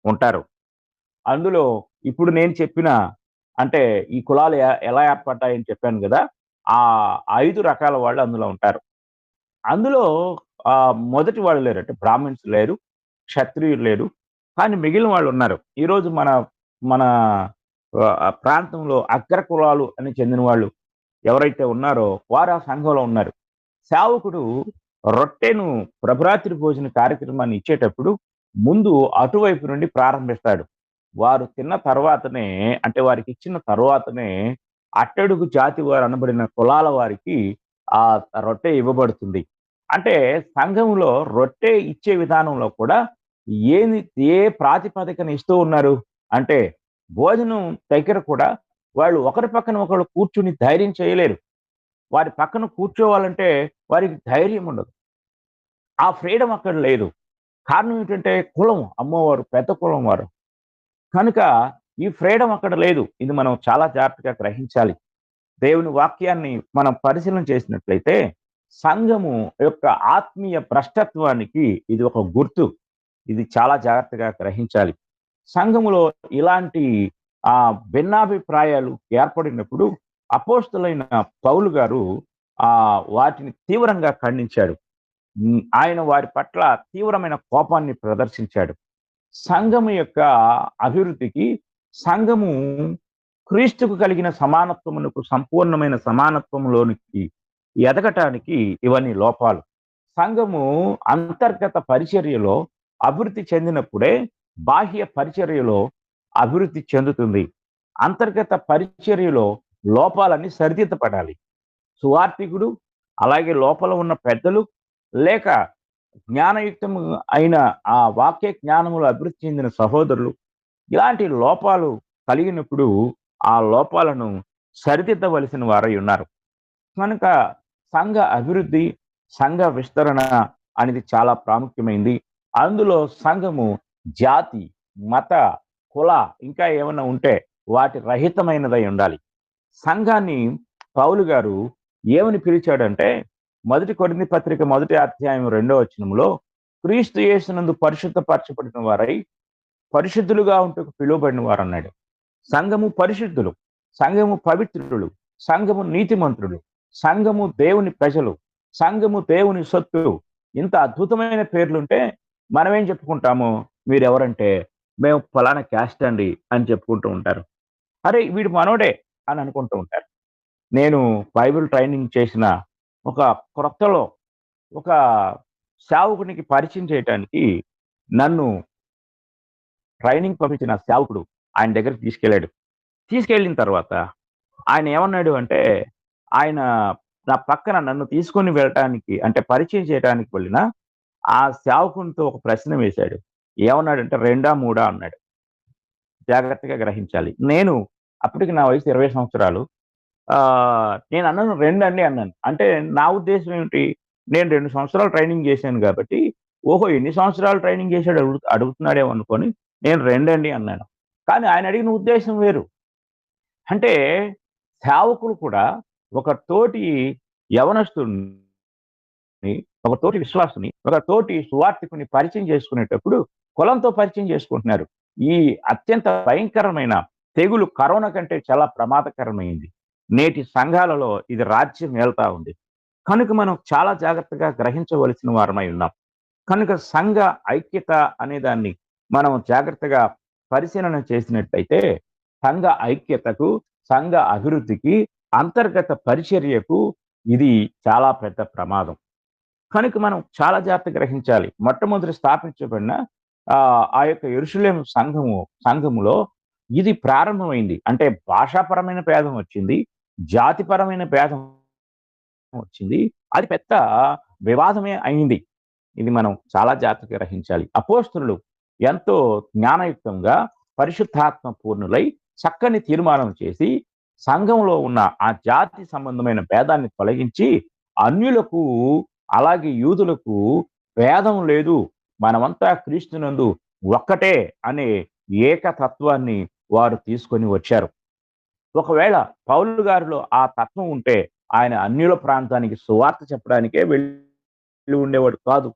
ఉంటారు. అందులో ఇప్పుడు నేను చెప్పిన అంటే ఈ కులాలు ఎలా ఏర్పడ్డాయని చెప్పాను కదా! ఆ 5 రకాల వాళ్ళు అందులో ఉంటారు. అందులో మొదటి వాళ్ళు లేరు. అంటే బ్రాహ్మిన్స్ లేరు, క్షత్రియులు లేరు. కానీ మిగిలిన వాళ్ళు ఉన్నారు. ఈరోజు మన మన ప్రాంతంలో అగ్ర కులాలు అని చెందిన వాళ్ళు ఎవరైతే ఉన్నారో వారు ఆ సంఘంలో ఉన్నారు. సేవకుడు రొట్టెను ప్రభరాత్రి భోజన కార్యక్రమాన్ని ఇచ్చేటప్పుడు ముందు అటువైపు నుండి ప్రారంభిస్తాడు. వారు తిన్న తర్వాతనే అంటే వారికి ఇచ్చిన తర్వాతనే అట్టడుగు జాతి వారు అనబడిన కులాల వారికి ఆ రొట్టె ఇవ్వబడుతుంది. అంటే సంఘంలో రొట్టె ఇచ్చే విధానంలో కూడా ఏది ఏ ప్రాతిపదికన ఇస్తూ ఉన్నారు అంటే భోజనం దగ్గర కూడా వాళ్ళు ఒకరి పక్కన ఒకళ్ళు కూర్చుని ధైర్యం చేయలేరు. వారి పక్కన కూర్చోవాలంటే వారికి ధైర్యం ఉండదు. ఆ ఫ్రీడమ్ అక్కడ లేదు. కారణం ఏంటంటే కులం, అమ్మవారు పెద్ద కులం వారు. కనుక ఈ ఫ్రీడమ్ అక్కడ లేదు. ఇది మనం చాలా జాగ్రత్తగా గ్రహించాలి. దేవుని వాక్యాన్ని మనం పరిశీలన చేసినట్లయితే సంఘము యొక్క ఆత్మీయ భ్రష్టత్వానికి ఇది ఒక గుర్తు. ఇది చాలా జాగ్రత్తగా గ్రహించాలి. సంఘములో ఇలాంటి భిన్నాభిప్రాయాలు ఏర్పడినప్పుడు అపోస్తలుడైన పౌలు గారు వాటిని తీవ్రంగా ఖండించాడు. ఆయన వారి పట్ల తీవ్రమైన కోపాన్ని ప్రదర్శించాడు. సంఘము యొక్క అభివృద్ధికి సంఘము క్రీస్తుకు కలిగిన సమానత్వమునకు సంపూర్ణమైన సమానత్వంలోనికి ఎదగటానికి ఇవన్నీ లోపాలు. సంఘము అంతర్గత పరిచర్యలో అభివృద్ధి చెందినప్పుడే బాహ్య పరిచర్యలో అభివృద్ధి చెందుతుంది. అంతర్గత పరిచర్యలో లోపాలన్నీ సరిదిద్దపడాలి. సువార్థికుడు అలాగే లోపల ఉన్న పెద్దలు లేక జ్ఞానయుక్తం అయిన ఆ వాక్య జ్ఞానములు అభివృద్ధి చెందిన సహోదరులు ఇలాంటి లోపాలు కలిగినప్పుడు ఆ లోపాలను సరిదిద్దవలసిన వారై ఉన్నారు. కనుక సంఘ అభివృద్ధి, సంఘ విస్తరణ అనేది చాలా ప్రాముఖ్యమైంది. అందులో సంఘము జాతి, మత, కుల ఇంకా ఏమైనా ఉంటే వాటి రహితమైనదై ఉండాలి. సంఘాన్ని పౌలు గారు ఏమని పిలిచాడంటే 1 కొరింథీ పత్రిక 1వ అధ్యాయం 2వ వచనంలో క్రీస్తు యేసునందు పరిశుద్ధపరచబడిన వారై పరిశుద్ధులుగా ఉంటకు పిలువబడిన వారు అన్నాడు. సంఘము పరిశుద్ధులు, సంఘము పవిత్రులు, సంఘము నీతిమంతులు, సంఘము దేవుని ప్రజలు, సంఘము దేవుని సొత్తు. ఇంత అద్భుతమైన పేర్లుంటే మనమేం చెప్పుకుంటాము? మీరెవరంటే మేము ఫలానా క్యాస్ట్ అండి అని చెప్పుకుంటూ ఉంటారు. అరే వీడు మనోడే అని అనుకుంటూ ఉంటారు. నేను బైబిల్ ట్రైనింగ్ చేసిన ఒక క్రొత్తలో ఒక సేవకునికి పరిచయం చేయటానికి నన్ను ట్రైనింగ్ పంపించిన సేవకుడు ఆయన దగ్గరికి తీసుకెళ్ళాడు. తీసుకెళ్ళిన తర్వాత ఆయన ఏమన్నాడు అంటే, ఆయన నా పక్కన నన్ను తీసుకొని వెళ్ళటానికి అంటే పరిచయం చేయడానికి వెళ్ళిన ఆ సేవకునితో ఒక ప్రశ్న వేశాడు. ఏమన్నాడంటే 2 3 అన్నాడు. జాగ్రత్తగా గ్రహించాలి. నేను అప్పటికి నా వయసు 20 సంవత్సరాలు. నేను అన్నాను 2 అండి అన్నాను. అంటే నా ఉద్దేశం ఏమిటి? నేను 2 సంవత్సరాలు ట్రైనింగ్ చేశాను కాబట్టి ఓహో ఎన్ని సంవత్సరాలు ట్రైనింగ్ చేశాడు అడుగుతున్నాడేమో అనుకొని నేను 2 అండి అన్నాను. కానీ ఆయన అడిగిన ఉద్దేశం వేరు. అంటే సేవకులు కూడా ఒక తోటి యవనస్తుని, ఒక తోటి విశ్వాసుని, ఒక తోటి సువార్థికుని పరిచయం చేసుకునేటప్పుడు కులంతో పరిచయం చేసుకుంటున్నారు. ఈ అత్యంత భయంకరమైన తెగులు కరోనా కంటే చాలా ప్రమాదకరమైంది. నేటి సంఘాలలో ఇది రాజ్యం ఏళ్తా ఉంది. కనుక మనం చాలా జాగ్రత్తగా గ్రహించవలసిన వారమై ఉన్నాం. కనుక సంఘ ఐక్యత అనే దాన్ని మనం జాగ్రత్తగా పరిశీలన చేసినట్లయితే సంఘ ఐక్యతకు, సంఘ అభివృద్ధికి, అంతర్గత పరిచర్యకు ఇది చాలా పెద్ద ప్రమాదం. కనుక మనం చాలా జాగ్రత్తగా గ్రహించాలి. మొట్టమొదటి స్థాపించబడిన ఆ యొక్క యెరూషలేము సంఘములో ఇది ప్రారంభమైంది. అంటే భాషాపరమైన భేదం వచ్చింది, జాతిపరమైన భేదం వచ్చింది. అది పెద్ద వివాదమే అయింది. ఇది మనం చాలా జాగ్రత్తగా గ్రహించాలి. అపోస్తలులు ఎంతో జ్ఞానయుక్తంగా పరిశుద్ధాత్మ పూర్ణులై చక్కని తీర్మానం చేసి సంఘంలో ఉన్న ఆ జాతి సంబంధమైన భేదాన్ని తొలగించి అన్యులకు అలాగే యూదులకు భేదం లేదు, మనమంతా క్రీస్తునందు ఒక్కటే అనే ఏకతత్వాన్ని వారు తీసుకొని వచ్చారు. ఒకవేళ పౌలు గారిలో ఆ తత్వం ఉంటే ఆయన అన్యుల ప్రాంతానికి సువార్త చెప్పడానికే వెళ్ళి ఉండేవాడు కాదు.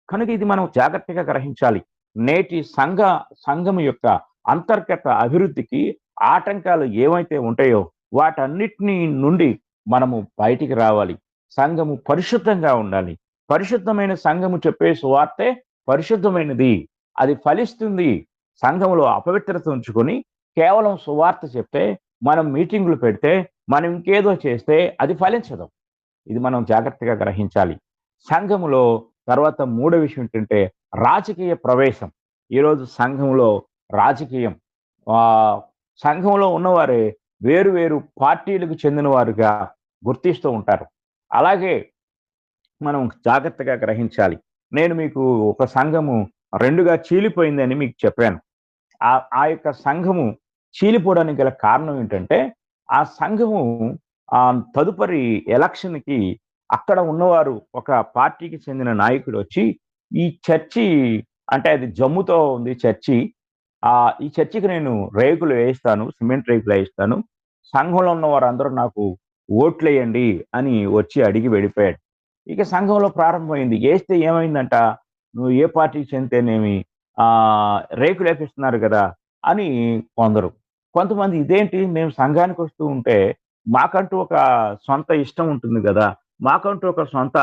కనుక ఇది మనం జాగ్రత్తగా గ్రహించాలి. నేటి సంఘము యొక్క అంతర్గత అభివృద్ధికి ఆటంకాలు ఏవైతే ఉంటాయో వాటన్నిటిని నుండి మనము బయటికి రావాలి. సంఘము పరిశుద్ధంగా ఉండాలి. పరిశుద్ధమైన సంఘము చెప్పే సువార్తే పరిశుద్ధమైనది, అది ఫలిస్తుంది. సంఘములో అపవిత్రత ఉంచుకొని కేవలం సువార్త చెప్తే, మనం మీటింగులు పెడితే, మనం ఇంకేదో చేస్తే అది ఫలించదు. ఇది మనం జాగ్రత్తగా గ్రహించాలి. సంఘములో తర్వాత మూడో విషయం ఏంటంటే రాజకీయ ప్రవేశం. ఈరోజు సంఘంలో రాజకీయం, సంఘంలో ఉన్నవారే వేరు వేరు పార్టీలకు చెందిన వారుగా గుర్తిస్తూ ఉంటారు. అలాగే మనం జాగ్రత్తగా గ్రహించాలి. నేను మీకు ఒక సంఘము రెండుగా చీలిపోయిందని మీకు చెప్పాను. ఆ యొక్క సంఘము చీలిపోవడానికి గల కారణం ఏంటంటే ఆ సంఘము తదుపరి ఎలక్షన్కి అక్కడ ఉన్నవారు ఒక పార్టీకి చెందిన నాయకుడు వచ్చి ఈ చర్చి అంటే అది జమ్ముతో ఉంది చర్చి, ఈ చర్చికి నేను రేకులు వేయిస్తాను, సిమెంట్ రేకులు వేయిస్తాను, సంఘంలో ఉన్న వారందరూ నాకు ఓట్లేయండి అని వచ్చి అడిగి వెళ్ళిపోయాడు. ఇక సంఘంలో ప్రారంభమైంది. వేస్తే ఏమైందంట, నువ్వు ఏ పార్టీకి చెందితేనేమి రేకులు వేపిస్తున్నారు కదా అని కొంతమంది ఇదేంటి, మేము సంఘానికి వస్తూ ఉంటే మాకంటూ ఒక సొంత ఇష్టం ఉంటుంది కదా, మాకంటూ ఒక సొంత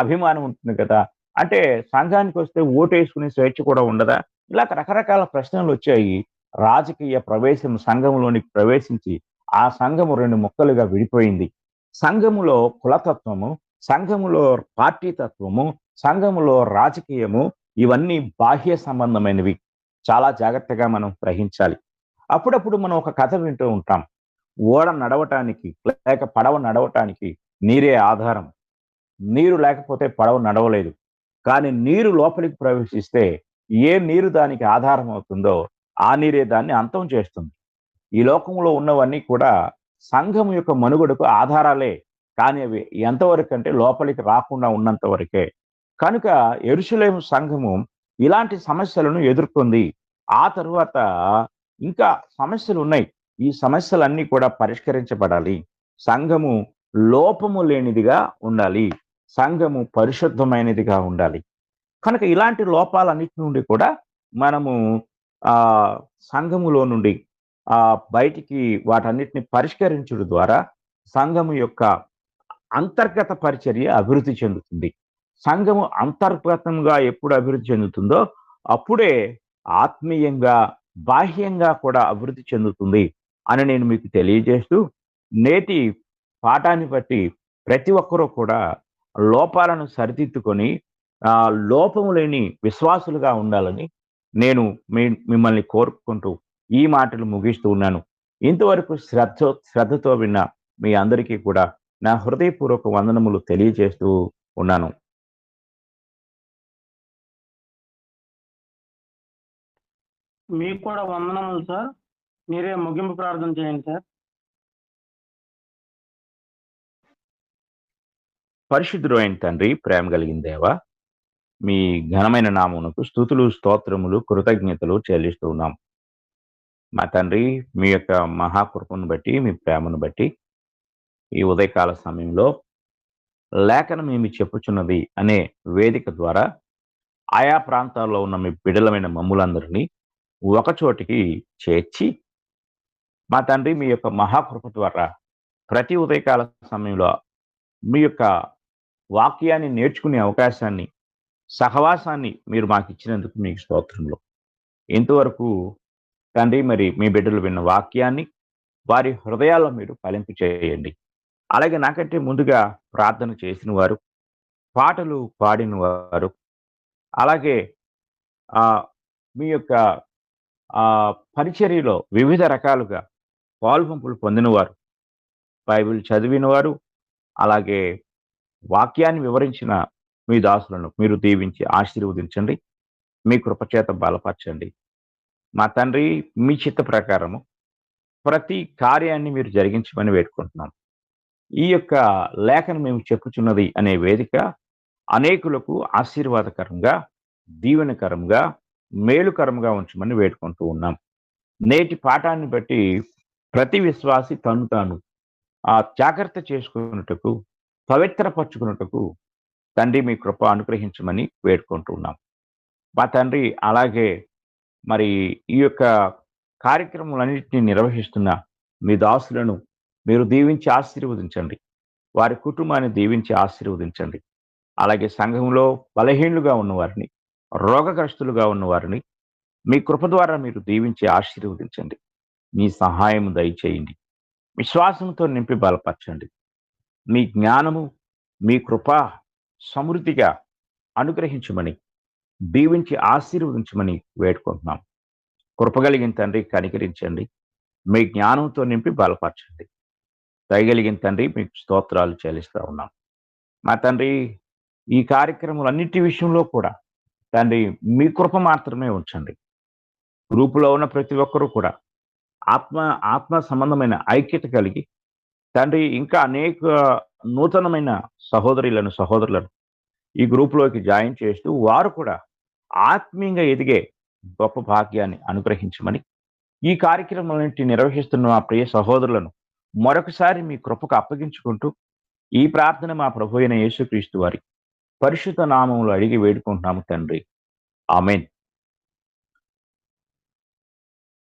అభిమానం ఉంటుంది కదా, అంటే సంఘానికి వస్తే ఓటేసుకునే స్వేచ్ఛ కూడా ఉండదా? ఇలా రకరకాల ప్రశ్నలు వచ్చాయి. రాజకీయ ప్రవేశం సంఘంలోనికి ప్రవేశించి ఆ సంఘము రెండు ముక్కలుగా విడిపోయింది. సంఘములో కులతత్వము, సంఘములో పార్టీ తత్వము, సంఘములో రాజకీయము, ఇవన్నీ బాహ్య సంబంధమైనవి. చాలా జాగ్రత్తగా మనం గ్రహించాలి. అప్పుడప్పుడు మనం ఒక కథ వింటూ ఉంటాం. ఓడ నడవటానికి లేక పడవ నడవటానికి నీరే ఆధారం. నీరు లేకపోతే పడవ నడవలేదు. కానీ నీరు లోపలికి ప్రవేశిస్తే ఏ నీరు దానికి ఆధారం అవుతుందో ఆ నీరే దాన్ని అంతం చేస్తుంది. ఈ లోకంలో ఉన్నవన్నీ కూడా సంఘం యొక్క మనుగడకు ఆధారాలే, కానీ అవి ఎంతవరకు అంటే లోపలికి రాకుండా ఉన్నంత వరకే. కనుక యెరూషలేము సంఘము ఇలాంటి సమస్యలను ఎదుర్కొంది. ఆ తరువాత ఇంకా సమస్యలు ఉన్నాయి. ఈ సమస్యలన్నీ కూడా పరిష్కరించబడాలి. సంఘము లోపము లేనిదిగా ఉండాలి. సంఘము పరిశుద్ధమైనదిగా ఉండాలి. కనుక ఇలాంటి లోపాలన్నిటి నుండి కూడా మనము సంఘములో నుండి బయటికి వాటన్నిటిని పరిష్కరించడం ద్వారా సంఘము యొక్క అంతర్గత పరిచర్య అభివృద్ధి చెందుతుంది. సంఘము అంతర్గతంగా ఎప్పుడు అభివృద్ధి చెందుతుందో అప్పుడే ఆత్మీయంగా బాహ్యంగా కూడా అభివృద్ధి చెందుతుంది అని నేను మీకు తెలియజేస్తూ, నేటి పాఠాన్ని బట్టి ప్రతి ఒక్కరూ కూడా లోపాలను సరిదిద్దుకొని లోపము లేని విశ్వాసులుగా ఉండాలని నేను మిమ్మల్ని కోరుకుంటూ ఈ మాటలు ముగిస్తూ ఉన్నాను. ఇంతవరకు శ్రద్ధతో విన్న మీ అందరికీ కూడా నా హృదయపూర్వక వందనములు తెలియజేస్తూ ఉన్నాను. మీకు కూడా వందనములు సార్. మీరే ముగింపు ప్రార్థన చేయండి సార్. పరిశుద్ధుడు అయిన తండ్రి, ప్రేమ కలిగిన దేవా, మీ ఘనమైన నామమునకు స్తుతులు, స్తోత్రములు, కృతజ్ఞతలు చెల్లిస్తూ ఉన్నాం. మా తండ్రి, మీ యొక్క మహాకృపను బట్టి, మీ ప్రేమను బట్టి ఈ ఉదయకాల సమయంలో లేఖనం ఏమి చెప్పుచున్నది అనే వేదిక ద్వారా ఆయా ప్రాంతాల్లో ఉన్న మీ బిడ్డలమైన మమ్ములందరినీ ఒకచోటికి చేర్చి, మా తండ్రి మీ యొక్క మహాకృప ద్వారా ప్రతి ఉదయకాల సమయంలో మీ యొక్క వాక్యాన్ని నేర్చుకునే అవకాశాన్ని, సహవాసాన్ని మీరు మాకు ఇచ్చినందుకు మీకు స్తోత్రములు. ఇంతవరకు తండ్రి మరి మీ బిడ్డలు విన్న వాక్యాన్ని వారి హృదయాల్లో మీరు ఫలింపు చేయండి. అలాగే నాకంటే ముందుగా ప్రార్థన చేసిన వారు, పాటలు పాడిన వారు, అలాగే మీ యొక్క పరిచర్యలో వివిధ రకాలుగా పాల్పంపులు పొందినవారు, బైబిల్ చదివినవారు, అలాగే వాక్యాన్ని వివరించిన మీ దాసులను మీరు దీవించి ఆశీర్వదించండి. మీ కృపచేత బలపరచండి. మా తండ్రి, మీ చిత్త ప్రకారము ప్రతి కార్యాన్ని మీరు జరిగించమని వేడుకుంటున్నాం. ఈ యొక్క లేఖను మేము చెప్పుచున్నది అనే వేదిక అనేకులకు ఆశీర్వాదకరంగా, దీవెనకరంగా, మేలుకరంగా ఉంచమని వేడుకుంటూ ఉన్నాం. నేటి పాఠాన్ని బట్టి ప్రతి విశ్వాసి తను తాను జాగ్రత్త చేసుకున్నట్టుకు, పవిత్రపరచుకున్నట్టుకు తండ్రి మీ కృప అనుగ్రహించమని వేడుకుంటూ ఉన్నాం. మా తండ్రి, అలాగే మరి ఈ యొక్క కార్యక్రమాలన్నింటినీ నిర్వహిస్తున్న మీ దాసులను మీరు దీవించి ఆశీర్వదించండి. వారి కుటుంబాన్ని దీవించి ఆశీర్వదించండి. అలాగే సంఘంలో బలహీనులుగా ఉన్నవారిని, రోగగ్రస్తులుగా ఉన్నవారిని మీ కృప ద్వారా మీరు దీవించి ఆశీర్వదించండి. మీ సహాయం దయచేయండి. విశ్వాసంతో నింపి బలపరచండి. మీ జ్ఞానము, మీ కృప సమృద్ధిగా అనుగ్రహించమని, దీవించి ఆశీర్వదించమని వేడుకుంటున్నాం. కృపగలిగిన తండ్రి కనికరించండి. మీ జ్ఞానంతో నింపి బలపరచండి. దయగలిగిన తండ్రి మీకు స్తోత్రాలు చెల్లిస్తూ ఉన్నాం. మా తండ్రి, ఈ కార్యక్రమాలన్నిటి విషయంలో కూడా తండ్రి మీ కృప మాత్రమే ఉంచండి. గ్రూపులో ఉన్న ప్రతి ఒక్కరూ కూడా ఆత్మ సంబంధమైన ఐక్యత కలిగి తండ్రి ఇంకా అనేక నూతనమైన సహోదరులను ఈ గ్రూపులోకి జాయిన్ చేస్తూ వారు కూడా ఆత్మీయంగా ఎదిగే గొప్ప భాగ్యాన్ని అనుగ్రహించమని, ఈ కార్యక్రమాలన్నింటినీ నిర్వహిస్తున్న మా ప్రియ సహోదరులను మరొకసారి మీ కృపకు అప్పగించుకుంటూ ఈ ప్రార్థన మా ప్రభు అయిన యేసుక్రీస్తు వారి పరిశుద్ధ నామములో అడిగి వేడుకుంటున్నాము తండ్రి. ఆమేన్.